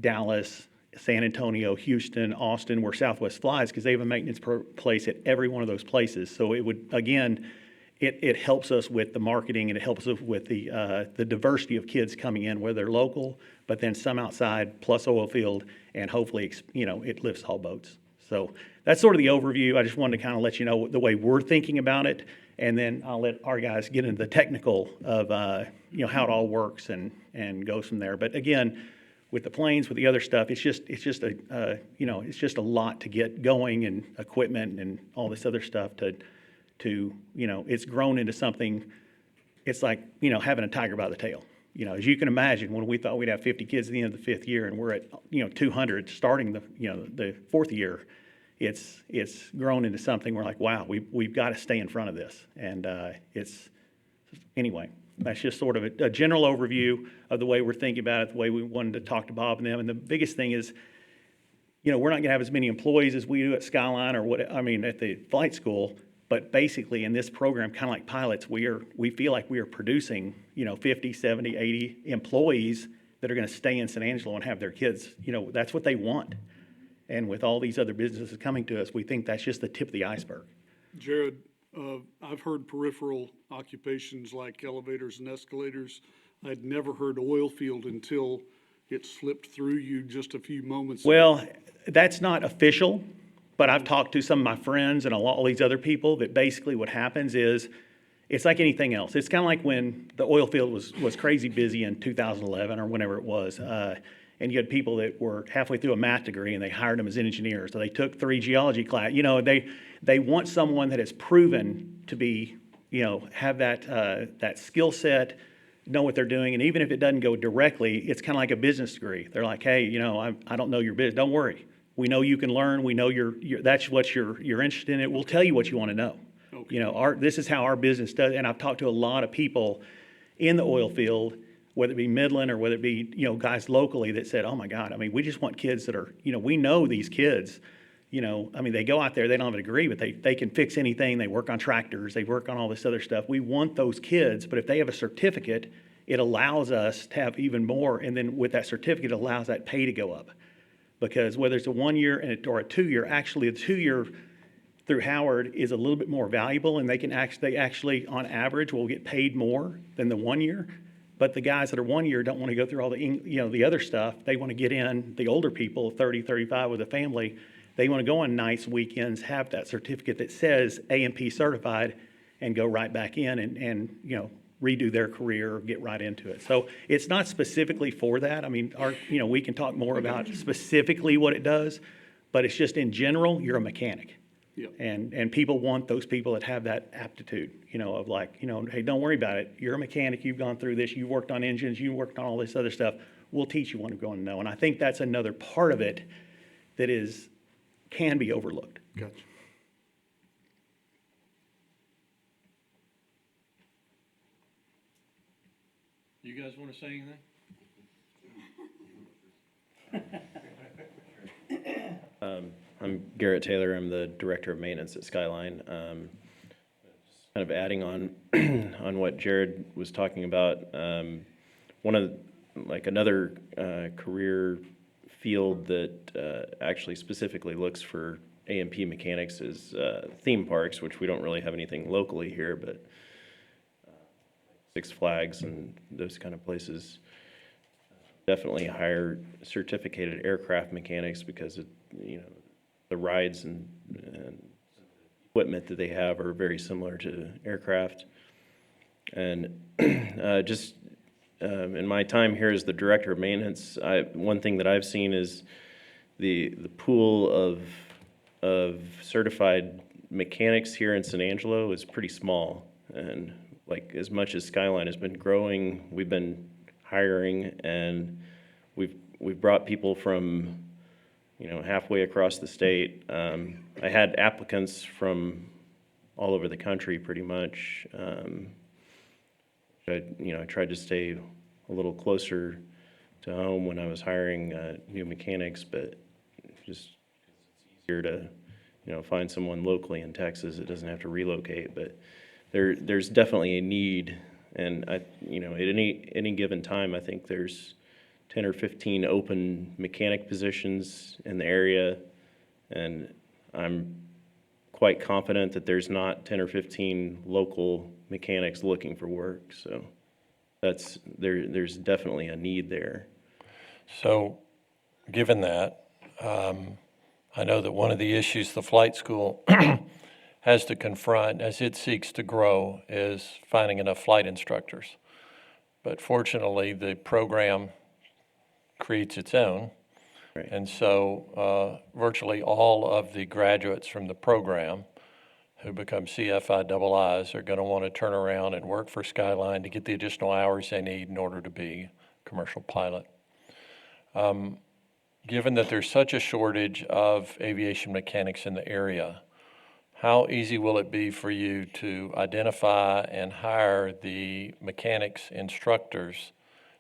Dallas, San Antonio, Houston, Austin, where Southwest flies, because they have a maintenance place at every one of those places. So it would, again, it helps us with the marketing, and it helps us with the diversity of kids coming in, whether they're local, but then some outside, plus oil field, and hopefully, it lifts all boats. So that's sort of the overview. I just wanted to kind of let you know the way we're thinking about it, and then I'll let our guys get into the technical of how it all works and goes from there. But again, with the planes, with the other stuff, it's just a lot to get going, and equipment and all this other stuff to it's grown into something. It's like having a tiger by the tail. As you can imagine, when we thought we'd have 50 kids at the end of the 5th year, and we're at 200 starting the 4th year, it's grown into something. We're like, wow, we've got to stay in front of this, and anyway. That's just sort of a general overview of the way we're thinking about it, the way we wanted to talk to Bob and them. And the biggest thing is, we're not going to have as many employees as we do at Skyline or at the flight school. But basically, in this program, kind of like pilots, we feel like we are producing, 50, 70, 80 employees that are going to stay in San Angelo and have their kids. That's what they want. And with all these other businesses coming to us, we think that's just the tip of the iceberg. Jared, I've heard peripheral occupations like elevators and escalators. I'd never heard oil field until it slipped through you just a few moments ago. Well, that's not official, but I've talked to some of my friends and all these other people that basically what happens is it's like anything else. It's kind of like when the oil field was crazy busy in 2011 or whenever it was. And you had people that were halfway through a math degree and they hired them as engineers. So they took 3 geology class. They want someone that has proven to be, have that skill set, know what they're doing. And even if it doesn't go directly, it's kind of like a business degree. They're like, hey, I don't know your business. Don't worry. We know you can learn. We know that's what you're interested in. It we'll tell you what you want to know. Okay. This is how our business does. And I've talked to a lot of people in the oil field whether it be Midland or whether it be, guys locally that said, oh my God, I mean, we just want kids that are, we know these kids, I mean, they go out there, they don't have a degree, but they can fix anything. They work on tractors, they work on all this other stuff. We want those kids, but if they have a certificate, it allows us to have even more. And then with that certificate, it allows that pay to go up. Because whether it's a 1 year or a 2 year, actually a 2 year through Howard is a little bit more valuable, and they actually on average will get paid more than the 1 year. But the guys that are 1 year don't want to go through all the other stuff. They want to get in, the older people, 30, 35 with a family, they want to go on nights, weekends, have that certificate that says A&P certified, and go right back in and redo their career or get right into it. So it's not specifically for that. I mean, we can talk more about specifically what it does, but it's just in general, you're a mechanic. Yep. And people want those people that have that aptitude, of like, hey, don't worry about it. You're a mechanic. You've gone through this. You worked on engines. You worked on all this other stuff. We'll teach you what you're going to know. And I think that's another part of it that can be overlooked. Gotcha. You guys want to say anything? I'm Garrett Taylor. I'm the Director of Maintenance at Skyline. Just kind of adding on on what Jared was talking about, another career field that actually specifically looks for A&P mechanics is theme parks, which we don't really have anything locally here, but Six Flags and those kind of places definitely hire certificated aircraft mechanics because the rides and equipment that they have are very similar to aircraft. And in my time here as the Director of Maintenance, one thing that I've seen is the pool of certified mechanics here in San Angelo is pretty small. And like as much as Skyline has been growing, we've been hiring, and we've brought people from halfway across the state. I had applicants from all over the country pretty much. I tried to stay a little closer to home when I was hiring new mechanics, but just it's easier to find someone locally in Texas that doesn't have to relocate. But there's definitely a need, and at any given time, I think there's 10 or 15 open mechanic positions in the area, and I'm quite confident that there's not 10 or 15 local mechanics looking for work. So there's definitely a need there. So, given that, I know that one of the issues the flight school has to confront as it seeks to grow is finding enough flight instructors. But fortunately, the program creates its own. Right. And so virtually all of the graduates from the program who become CFIIs are going to want to turn around and work for Skyline to get the additional hours they need in order to be a commercial pilot. Given that there's such a shortage of aviation mechanics in the area, how easy will it be for you to identify and hire the mechanics instructors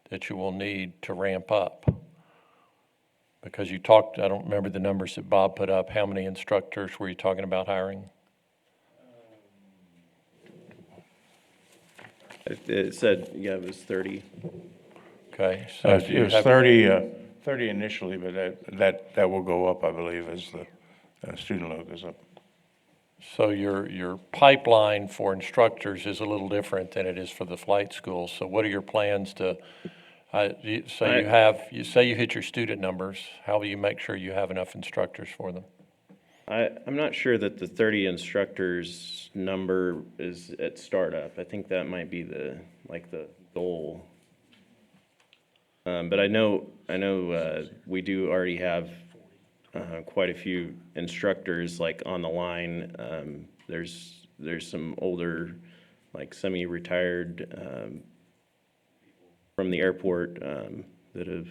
that you will need to ramp up? Because you talked, I don't remember the numbers that Bob put up. How many instructors were you talking about hiring? It said, it was 30. Okay. So It was 30 initially, but that will go up, I believe, as the student load goes up. So your pipeline for instructors is a little different than it is for the flight school. So what are your plans to, you say you hit your student numbers, how will you make sure you have enough instructors for them? I'm not sure that the 30 instructors number is at startup. I think that might be the goal. But I know we do already have quite a few instructors like on the line. There's some older, like semi-retired from the airport that have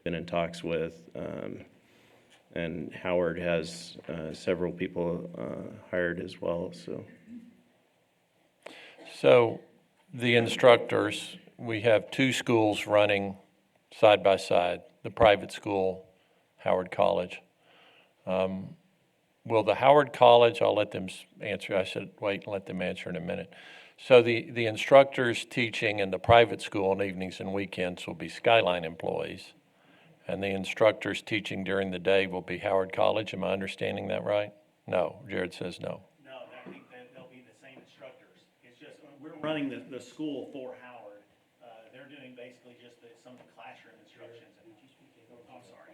been in talks with. And Howard has several people hired as well. So the instructors, we have two schools running side by side, the private school, Howard College. Will the Howard College, I'll let them answer, I said wait and let them answer in a minute. So the instructors teaching in the private school on evenings and weekends will be Skyline employees, and the instructors teaching during the day will be Howard College. Am I understanding that right? No, Jared says no. No, I think that they'll be the same instructors. It's just, we're running the school for Howard. They're doing basically just some of the classroom instructions. I'm sorry.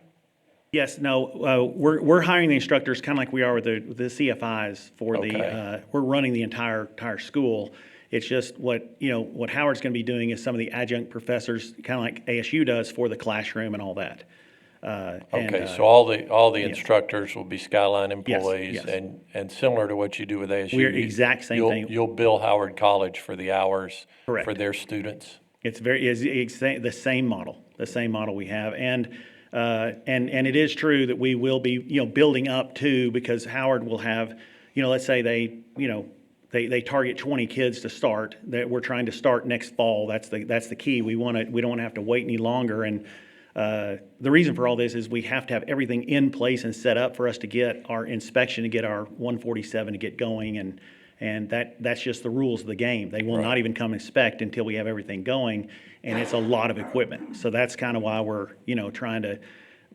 Yes, no, we're hiring the instructors kind of like we are with the CFIs for Okay. we're running the entire school. It's just what Howard's going to be doing is some of the adjunct professors, kind of like ASU does for the classroom and all that. Okay, so all the instructors will be Skyline employees, yes. and similar to what you do with ASU. We're exact same thing. You'll bill Howard College for the hours Correct. for their students. It's the same model we have, and it is true that we will be building up too, because Howard will have let's say they target 20 kids to start, that we're trying to start next fall. That's the key. We don't want to have to wait any longer, and the reason for all this is we have to have everything in place and set up for us to get our inspection, to get our 147 to get going, and that's just the rules of the game. They will not even come inspect until we have everything going, and it's a lot of equipment. So that's kind of why we're trying to,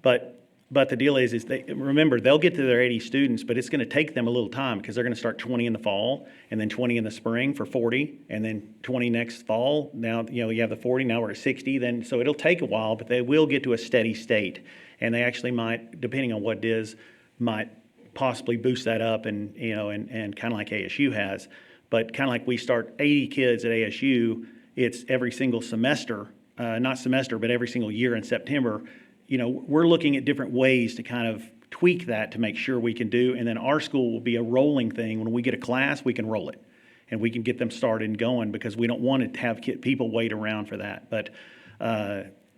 but the deal is remember, they'll get to their 80 students, but it's going to take them a little time, because they're going to start 20 in the fall, and then 20 in the spring for 40, and then 20 next fall. Now, you have the 40, now we're at 60, then, so it'll take a while, but they will get to a steady state. And they actually might, depending on what it is, might possibly boost that up, and kind of like ASU has. But kind of like we start 80 kids at ASU, it's every single semester, not semester, but every single year in September. We're looking at different ways to kind of tweak that to make sure we can do, and then our school will be a rolling thing. When we get a class, we can roll it, and we can get them started and going, because we don't want to have people wait around for that. But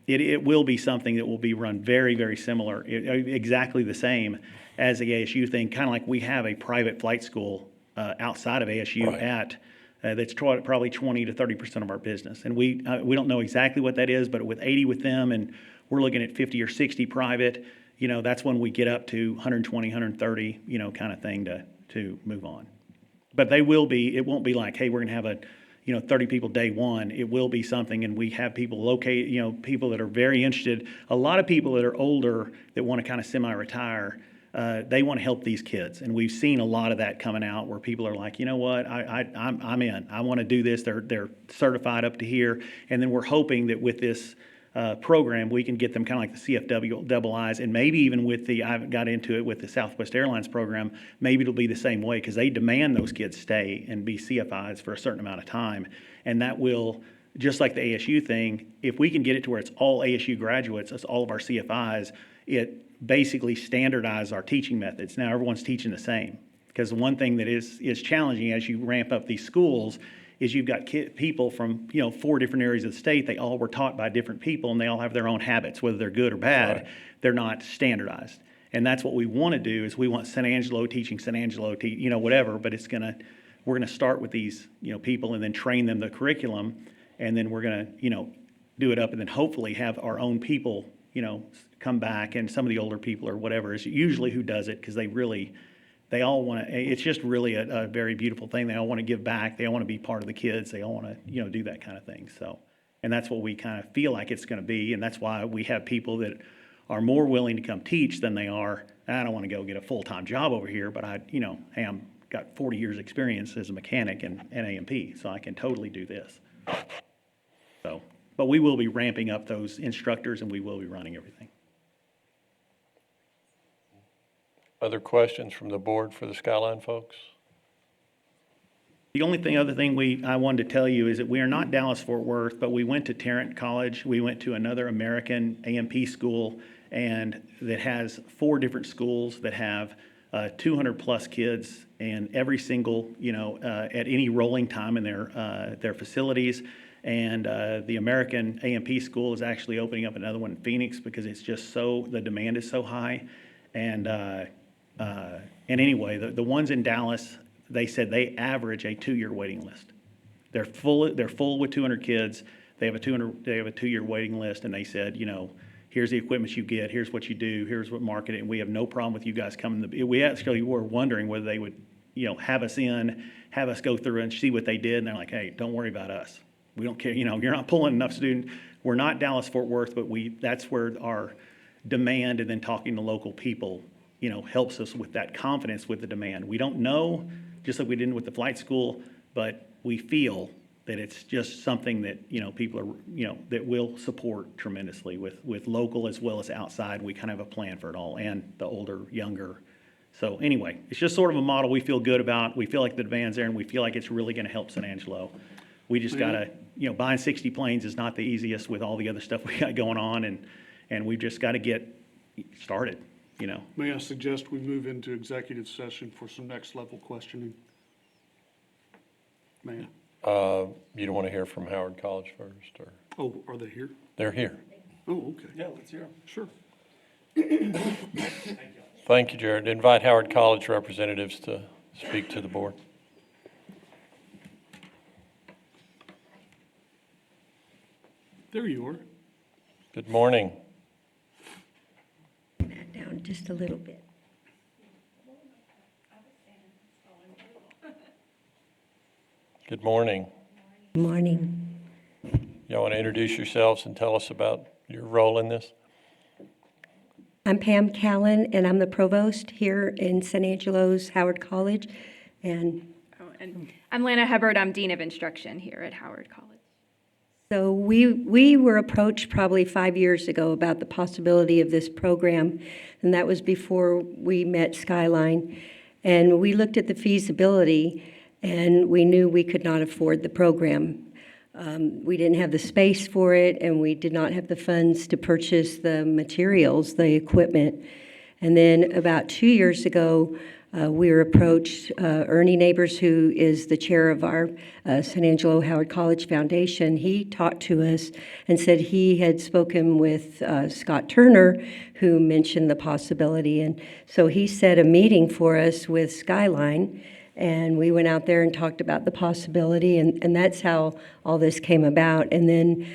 it will be something that will be run very, very similar, exactly the same as the ASU thing, kind of like we have a private flight school outside of ASU that's probably 20 to 30% of our business. And we don't know exactly what that is, but with 80 with them, and we're looking at 50 or 60 private, that's when we get up to 120, 130, kind of thing to move on. But it won't be like, hey, we're going to have 30 people day one. It will be something, and we have people locate, people that are very interested. A lot of people that are older that want to kind of semi-retire, they want to help these kids. And we've seen a lot of that coming out, where people are like, you know what, I'm in. I want to do this. They're certified up to here. And then we're hoping that with this program, we can get them kind of like the CFW double I's, and maybe even I haven't got into it with the Southwest Airlines program, maybe it'll be the same way, because they demand those kids stay and be CFIs for a certain amount of time. And that will, just like the ASU thing, if we can get it to where it's all ASU graduates, it's all of our CFIs, it basically standardizes our teaching methods. Now everyone's teaching the same, because the one thing that is challenging as you ramp up these schools is you've got people from 4 different areas of the state. They all were taught by different people, and they all have their own habits, whether they're good or bad. Right. They're not standardized, and that's what we want to do. Is we want San Angelo teaching San Angelo, whatever. But we're gonna start with these people, and then train them the curriculum, and then we're gonna do it up, and then hopefully have our own people come back, and some of the older people or whatever is usually who does it, because they all want to, it's just really a very beautiful thing. They all want to give back. They all want to be part of the kids. They all want to, do that kind of thing. So, and that's what we kind of feel like it's going to be. And that's why we have people that are more willing to come teach than they are, I don't want to go get a full-time job over here, but hey, I'm got 40 years experience as a mechanic and AMP, so I can totally do this. So, but we will be ramping up those instructors, and we will be running everything. Other questions from the board for the Skyline folks? The only other thing I wanted to tell you is that we are not Dallas-Fort Worth, but we went to Tarrant College. We went to another American AMP school, and that has 4 different schools that have 200 plus kids, and every single, at any rolling time in their facilities. And the American AMP school is actually opening up another one in Phoenix, because it's just the demand is so high. And anyway, the ones in Dallas, they said they average a 2-year waiting list. They're full with 200 kids. They have a 2-year waiting list, and they said, here's the equipment you get, here's what you do, here's what market it, and we have no problem with you guys coming. We actually were wondering whether they would, have us go through and see what they did, and they're like, hey, don't worry about us. We don't care, you're not pulling enough students. We're not Dallas-Fort Worth, but that's where our demand, and then talking to local people, helps us with that confidence with the demand. We don't know, just like we didn't with the flight school, but we feel that it's just something that, people are, that will support tremendously with local as well as outside. We kind of have a plan for it all, and the older, younger. So anyway, it's just sort of a model we feel good about. We feel like the demand's there, and we feel like it's really going to help San Angelo. We just got to, buying 60 planes is not the easiest with all the other stuff we got going on, and we've just got to get started, May I suggest we move into executive session for some next level questioning? May I? You don't want to hear from Howard College first, or? Oh, are they here? They're here. Oh, okay. Yeah, let's hear them. Sure. Thank you, Jared. Invite Howard College representatives to speak to the board. There you are. Good morning. That down just a little bit. Good morning. Good morning. Y'all want to introduce yourselves and tell us about your role in this? I'm Pam Callan, and I'm the provost here in San Angelo's Howard College. And I'm Lana Hubbard. I'm Dean of Instruction here at Howard College. so we were approached probably 5 years ago about the possibility of this program, and that was before we met Skyline. And we looked at the feasibility, and we knew we could not afford the program. We didn't have the space for it, and we did not have the funds to purchase the materials, the equipment. And then about 2 years ago, we were approached, Ernie Neighbors, who is the chair of our San Angelo Howard College Foundation. He talked to us and said he had spoken with Scott Turner, who mentioned the possibility. And so he set a meeting for us with Skyline, and we went out there and talked about the possibility, and that's how all this came about. And then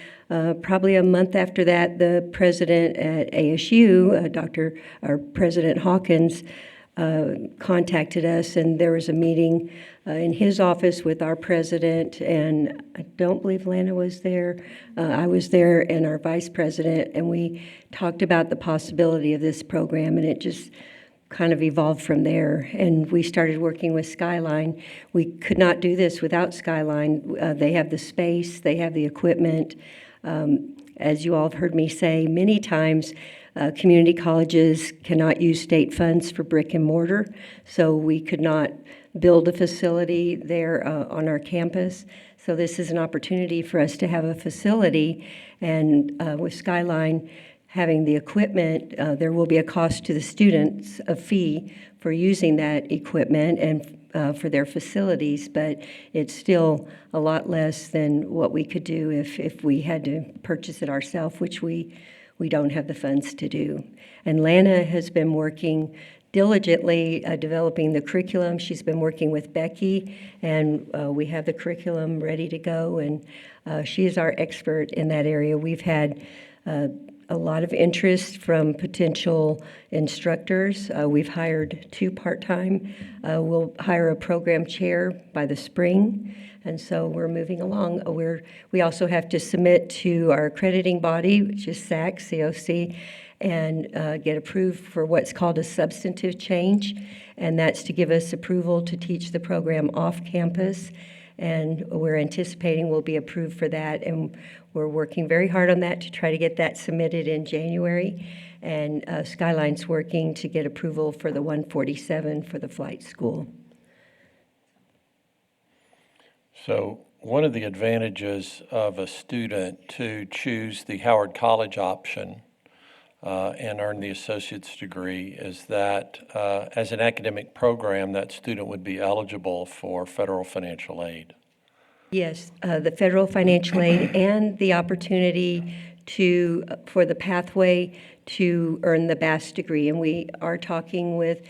probably a month after that, the president at ASU, President Hawkins, contacted us, and there was a meeting in his office with our president, and I don't believe Lana was there. I was there, and our vice president, and we talked about the possibility of this program, and it just kind of evolved from there. And we started working with Skyline. We could not do this without Skyline. They have the space, they have the equipment. As you all have heard me say many times, community colleges cannot use state funds for brick and mortar, so we could not build a facility there on our campus. So this is an opportunity for us to have a facility, and with Skyline having the equipment, there will be a cost to the students, a fee for using that equipment and for their facilities, but it's still a lot less than what we could do if we had to purchase it ourselves, which we don't have the funds to do. And Lana has been working diligently developing the curriculum. She's been working with Becky, and we have the curriculum ready to go, and she is our expert in that area. We've had a lot of interest from potential instructors. We've hired 2 part-time. We'll hire a program chair by the spring, and so we're moving along. We also have to submit to our accrediting body, which is SAC, COC, and get approved for what's called a substantive change, and that's to give us approval to teach the program off campus. And we're anticipating we'll be approved for that, and we're working very hard on that to try to get that submitted in January. And Skyline's working to get approval for the 147 for the flight school. So one of the advantages of a student to choose the Howard College option and earn the associate's degree is that as an academic program, that student would be eligible for federal financial aid. Yes, the federal financial aid and the opportunity for the pathway to earn the BAS degree. And we are talking with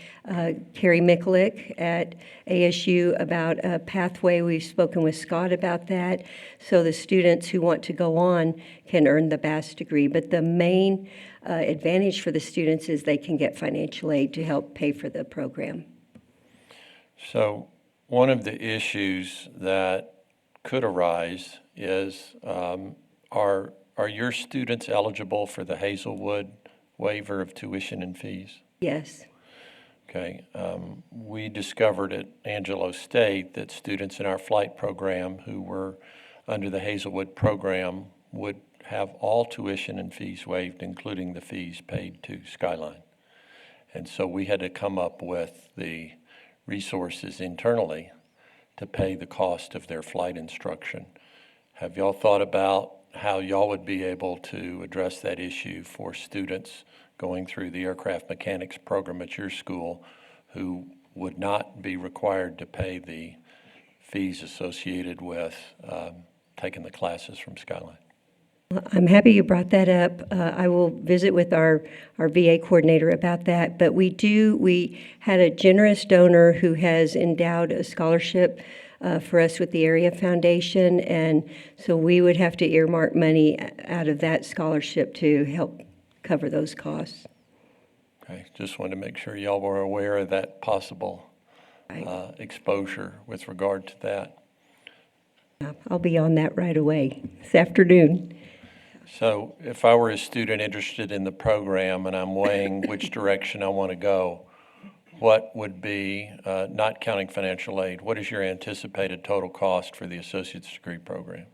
Carrie Mikulik at ASU about a pathway. We've spoken with Scott about that. So the students who want to go on can earn the BAS degree. But the main advantage for the students is they can get financial aid to help pay for the program. So one of the issues that could arise is, are your students eligible for the Hazelwood waiver of tuition and fees? Yes. Okay. We discovered at Angelo State that students in our flight program who were under the Hazelwood program would have all tuition and fees waived, including the fees paid to Skyline. And so we had to come up with the resources internally to pay the cost of their flight instruction. Have y'all thought about how y'all would be able to address that issue for students going through the aircraft mechanics program at your school who would not be required to pay the fees associated with taking the classes from Skyline? I'm happy you brought that up. I will visit with our VA coordinator about that. But we had a generous donor who has endowed a scholarship for us with the Area Foundation, and so we would have to earmark money out of that scholarship to help cover those costs. Okay, just wanted to make sure y'all were aware of that possible exposure with regard to that. I'll be on that right away this afternoon. So if I were a student interested in the program and I'm weighing which direction I want to go, what would be, not counting financial aid, what is your anticipated total cost for the associate's degree program?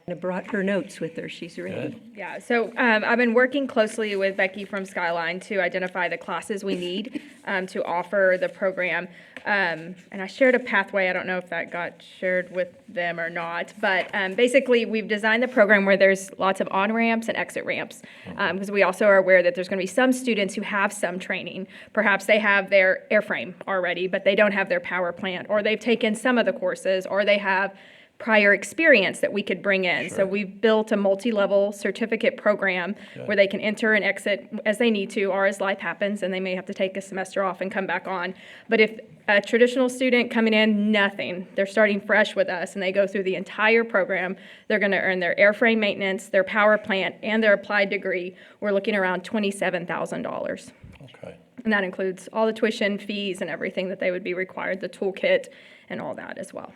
I brought her notes with her. She's ready. Good. Yeah, so I've been working closely with Becky from Skyline to identify the classes we need to offer the program. And I shared a pathway. I don't know if that got shared with them or not. But basically, we've designed the program where there's lots of on-ramps and exit ramps. Because we also are aware that there's going to be some students who have some training. Perhaps they have their airframe already, but they don't have their power plant. Or they've taken some of the courses, or they have prior experience that we could bring in. Sure. So we've built a multi-level certificate program where they can enter and exit as they need to or as life happens, and they may have to take a semester off and come back on. But if a traditional student coming in, nothing, they're starting fresh with us and they go through the entire program, they're going to earn their airframe maintenance, their power plant, and their applied degree. We're looking around $27,000. Okay. And that includes all the tuition, fees, and everything that they would be required, the toolkit, and all that as well.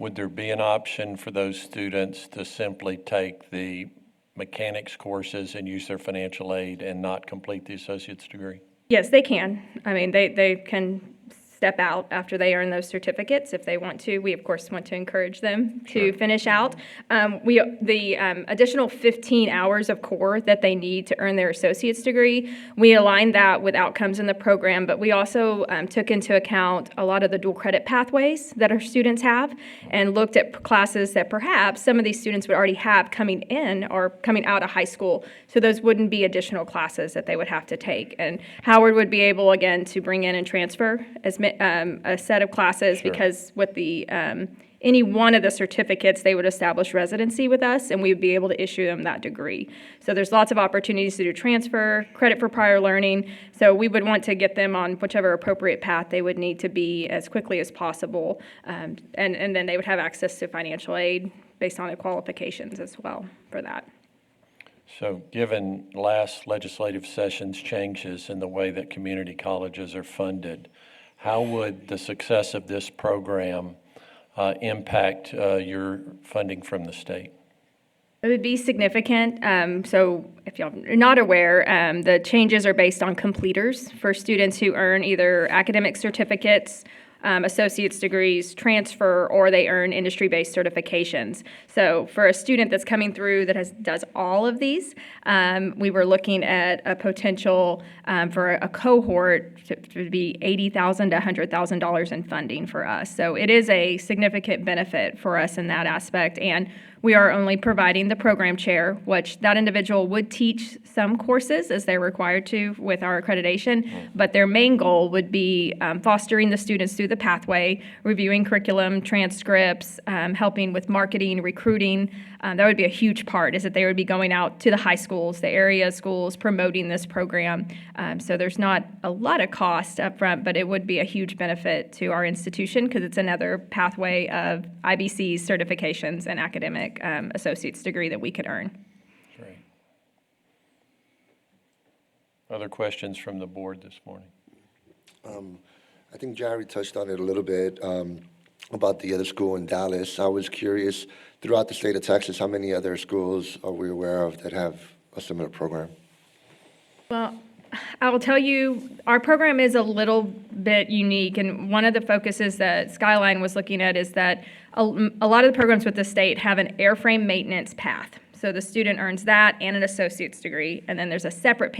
Would there be an option for those students to simply take the mechanics courses and use their financial aid and not complete the associate's degree? Yes, they can. I mean, they can step out after they earn those certificates if they want to. We, of course, want to encourage them to finish out. The additional 15 hours of core that they need to earn their associate's degree, we aligned that with outcomes in the program, but we also took into account a lot of the dual credit pathways that our students have and looked at classes that perhaps some of these students would already have coming in or coming out of high school. So those wouldn't be additional classes that they would have to take. And Howard would be able, again, to bring in and transfer a set of classes because with the any one of the certificates, they would establish residency with us, and we would be able to issue them that degree. So there's lots of opportunities to do transfer, credit for prior learning. So we would want to get them on whichever appropriate path they would need to be as quickly as possible. And then they would have access to financial aid based on their qualifications as well for that. So given last legislative session's changes in the way that community colleges are funded, how would the success of this program impact your funding from the state? It would be significant. So if y'all are not aware, the changes are based on completers for students who earn either academic certificates, associate's degrees, transfer, or they earn industry-based certifications. So for a student that's coming through that does all of these, we were looking at a potential for a cohort to be $80,000 to $100,000 in funding for us. So it is a significant benefit for us in that aspect. And we are only providing the program chair, which that individual would teach some courses as they're required to with our accreditation, but their main goal would be fostering the students through the pathway, reviewing curriculum, transcripts, helping with marketing, recruiting. That would be a huge part, is that they would be going out to the high schools, the area schools, promoting this program. So there's not a lot of cost up front, but it would be a huge benefit to our institution because it's another pathway of IBC's certifications and academic associate's degree that we could earn. Great. Other questions from the board this morning? I think Jerry touched on it a little bit about the other school in Dallas. I was curious, throughout the state of Texas, how many other schools are we aware of that have a similar program? Well, I will tell you, our program is a little bit unique, and one of the focuses that Skyline was looking at is that a lot of the programs with the state have an airframe maintenance path. So the student earns that and an associate's degree, and then there's a separate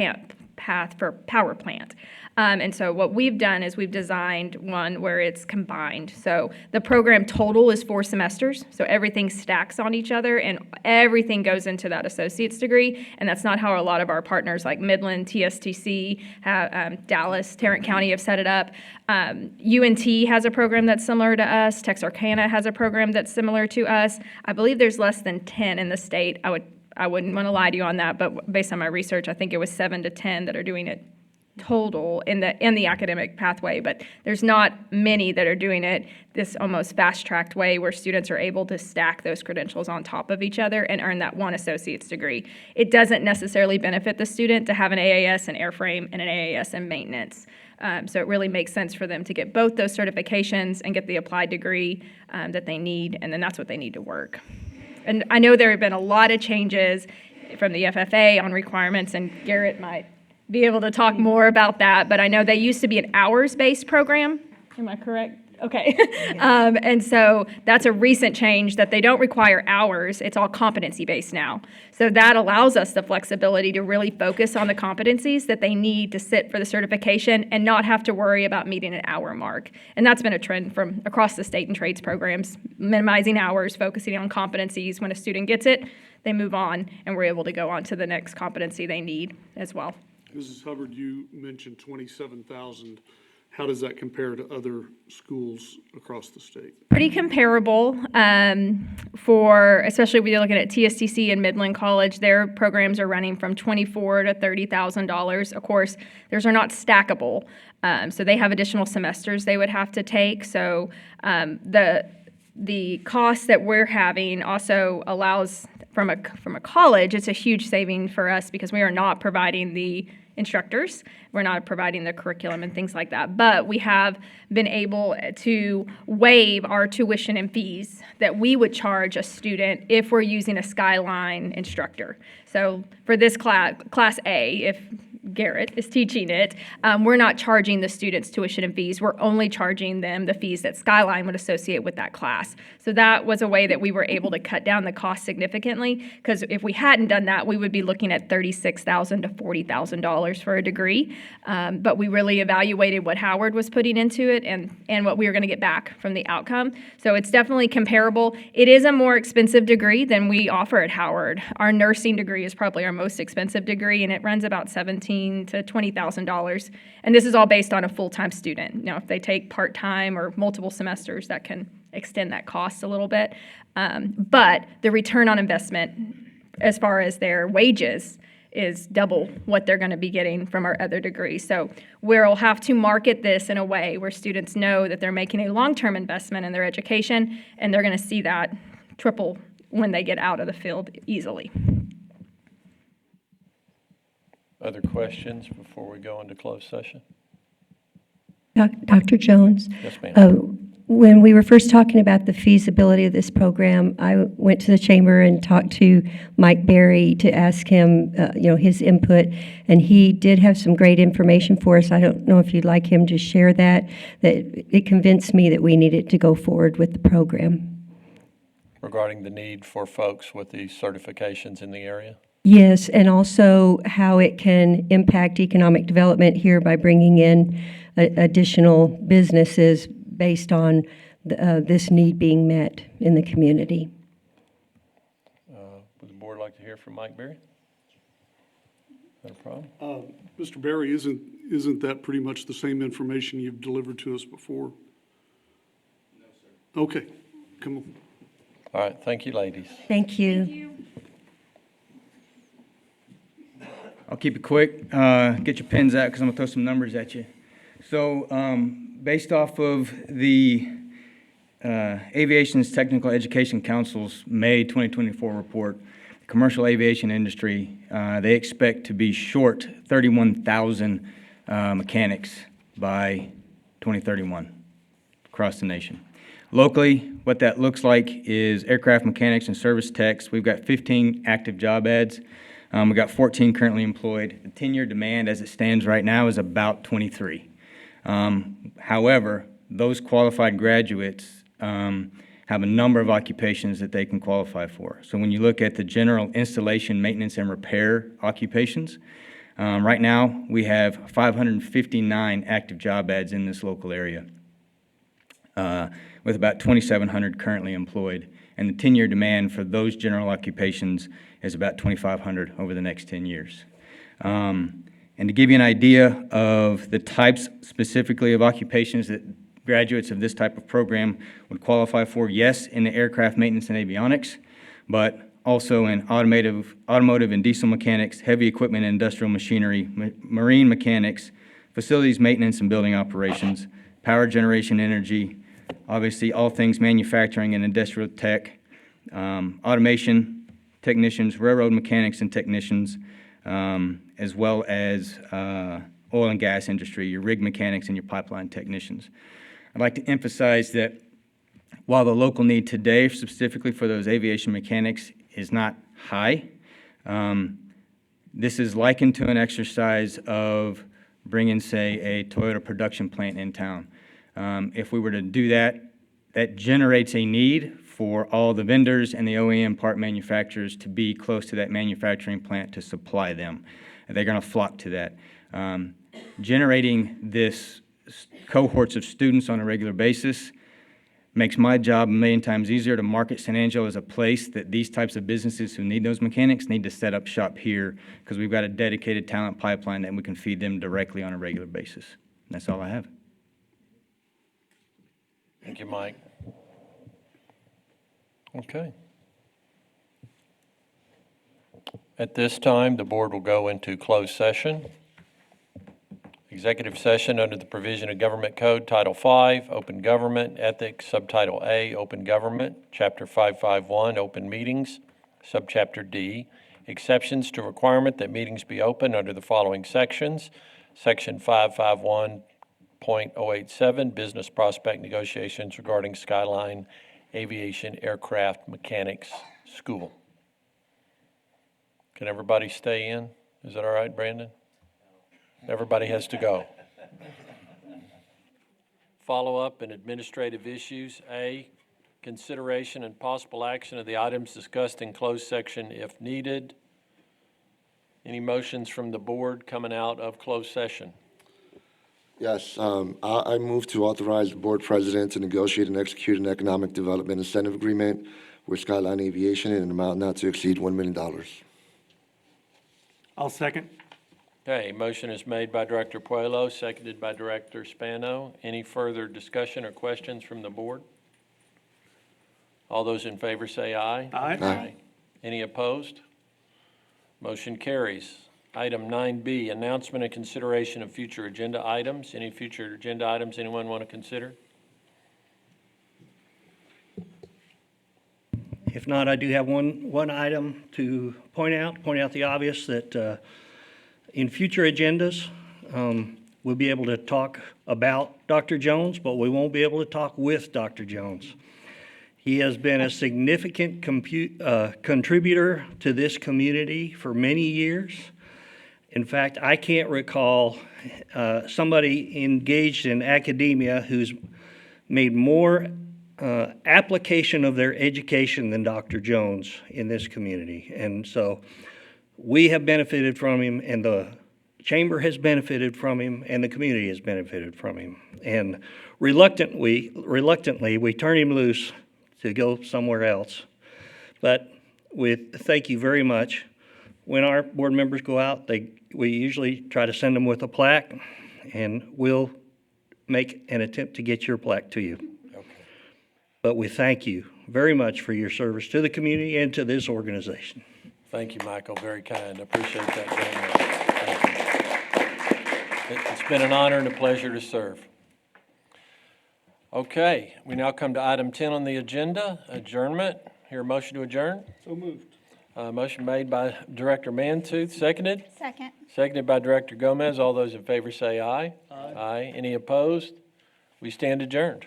path for power plant. And so what we've done is we've designed one where it's combined. So the program total is 4 semesters, so everything stacks on each other and everything goes into that associate's degree. And that's not how a lot of our partners like Midland, TSTC, Dallas, Tarrant County have set it up. UNT has a program that's similar to us. Texarkana has a program that's similar to us. I believe there's less than 10 in the state. I wouldn't want to lie to you on that, but based on my research, I think it was 7 to 10 that are doing it total in the academic pathway, but there's not many that are doing it this almost fast-tracked way where students are able to stack those credentials on top of each other and earn that one associate's degree. It doesn't necessarily benefit the student to have an AAS in airframe and an AAS in maintenance. So it really makes sense for them to get both those certifications and get the applied degree that they need, and then that's what they need to work. And I know there have been a lot of changes from the FFA on requirements, and Garrett might be able to talk more about that, but I know they used to be an hours-based program. Am I correct? Okay. And so that's a recent change that they don't require hours. It's all competency-based now. So that allows us the flexibility to really focus on the competencies that they need to sit for the certification and not have to worry about meeting an hour mark. And that's been a trend from across the state and trades programs, minimizing hours, focusing on competencies. When a student gets it, they move on, and we're able to go on to the next competency they need as well. Mrs. Hubbard, you mentioned 27,000. How does that compare to other schools across the state? Pretty comparable for, especially when you're looking at TSTC and Midland College, their programs are running from $24,000 to $30,000. Of course, theirs are not stackable, so they have additional semesters they would have to take. So the cost that we're having also allows, from a college, it's a huge saving for us because we are not providing the instructors. We're not providing the curriculum and things like that. But we have been able to waive our tuition and fees that we would charge a student if we're using a Skyline instructor. So for this class A, if Garrett is teaching it, we're not charging the students tuition and fees. We're only charging them the fees that Skyline would associate with that class. So that was a way that we were able to cut down the cost significantly, because if we hadn't done that, we would be looking at $36,000 to $40,000 for a degree. But we really evaluated what Howard was putting into it and what we were going to get back from the outcome. So it's definitely comparable. It is a more expensive degree than we offer at Howard. Our nursing degree is probably our most expensive degree, and it runs about $17,000 to $20,000. And this is all based on a full-time student. Now, if they take part-time or multiple semesters, that can extend that cost a little bit. But the return on investment, as far as their wages, is double what they're going to be getting from our other degree. So we'll have to market this in a way where students know that they're making a long-term investment in their education, and they're going to see that triple when they get out of the field easily. Other questions before we go into closed session? Dr. Jones? Yes, ma'am. When we were first talking about the feasibility of this program, I went to the chamber and talked to Mike Berry to ask him, his input, and he did have some great information for us. I don't know if you'd like him to share that it convinced me that we needed to go forward with the program. Regarding the need for folks with these certifications in the area? Yes, and also how it can impact economic development here by bringing in additional businesses based on this need being met in the community. Would the board like to hear from Mike Berry? Not a problem. Mr. Berry, isn't that pretty much the same information you've delivered to us before? Okay, come on. All right, thank you, ladies. Thank you. I'll keep it quick. Get your pens out because I'm going to throw some numbers at you. So, based off of the Aviation's Technical Education Council's May 2024 report, the commercial aviation industry, they expect to be short 31,000 mechanics by 2031 across the nation. Locally, what that looks like is aircraft mechanics and service techs. We've got 15 active job ads. We've got 14 currently employed. The 10-year demand as it stands right now is about 23. However, those qualified graduates have a number of occupations that they can qualify for. So when you look at the general installation, maintenance, and repair occupations, right now we have 559 active job ads in this local area, with about 2,700 currently employed. And the 10-year demand for those general occupations is about 2,500 over the next 10 years. And to give you an idea of the types specifically of occupations that graduates of this type of program would qualify for, yes, in the aircraft maintenance and avionics, but also in automotive and diesel mechanics, heavy equipment and industrial machinery, marine mechanics, facilities maintenance and building operations, power generation energy, obviously all things manufacturing and industrial tech, automation technicians, railroad mechanics and technicians, as well as oil and gas industry, your rig mechanics and your pipeline technicians. I'd like to emphasize that while the local need today, specifically for those aviation mechanics, is not high, this is likened to an exercise of bringing, say, a Toyota production plant in town. If we were to do that, that generates a need for all the vendors and the OEM part manufacturers to be close to that manufacturing plant to supply them. They're going to flock to that. Generating this cohorts of students on a regular basis makes my job a million times easier to market San Angelo as a place that these types of businesses who need those mechanics need to set up shop here because we've got a dedicated talent pipeline that we can feed them directly on a regular basis. And that's all I have. Thank you, Mike. Okay. At this time, the board will go into closed session. Executive session under the provision of Government Code Title V, Open Government, Ethics, Subtitle A, Open Government, Chapter 551, Open Meetings, Subchapter D, Exceptions to requirement that meetings be open under the following sections. Section 551.087, Business Prospect Negotiations regarding Skyline Aviation Aircraft Mechanics School. Can everybody stay in? Is that all right, Brandon? Everybody has to go. Follow-up and administrative issues. A, consideration and possible action of the items discussed in closed section if needed. Any motions from the board coming out of closed session? Yes, I move to authorize the board president to negotiate and execute an economic development incentive agreement with Skyline Aviation in an amount not to exceed $1 million. I'll second. Okay, motion is made by Director Puelo, seconded by Director Spano. Any further discussion or questions from the board? All those in favor say aye. Aye. Aye. Any opposed? Motion carries. Item 9B, announcement and consideration of future agenda items. Any future agenda items anyone want to consider? If not, I do have one item to point out the obvious, that in future agendas, we'll be able to talk about Dr. Jones, but we won't be able to talk with Dr. Jones. He has been a significant contributor to this community for many years. In fact, I can't recall somebody engaged in academia who's made more application of their education than Dr. Jones in this community. And so we have benefited from him, and the chamber has benefited from him, and the community has benefited from him. And reluctantly, we turn him loose to go somewhere else. But thank you very much. When our board members go out, we usually try to send them with a plaque, and we'll make an attempt to get your plaque to you. Okay. but we thank you very much for your service to the community and to this organization. Thank you, Michael. Very kind. I appreciate that very much. Thank you. It's been an honor and a pleasure to serve. Okay, we now come to item 10 on the agenda, adjournment. Hear a motion to adjourn? So moved. Motion made by Director Mantooth, seconded? Second. Seconded by Director Gomez. All those in favor say aye. Aye. Any opposed? We stand adjourned.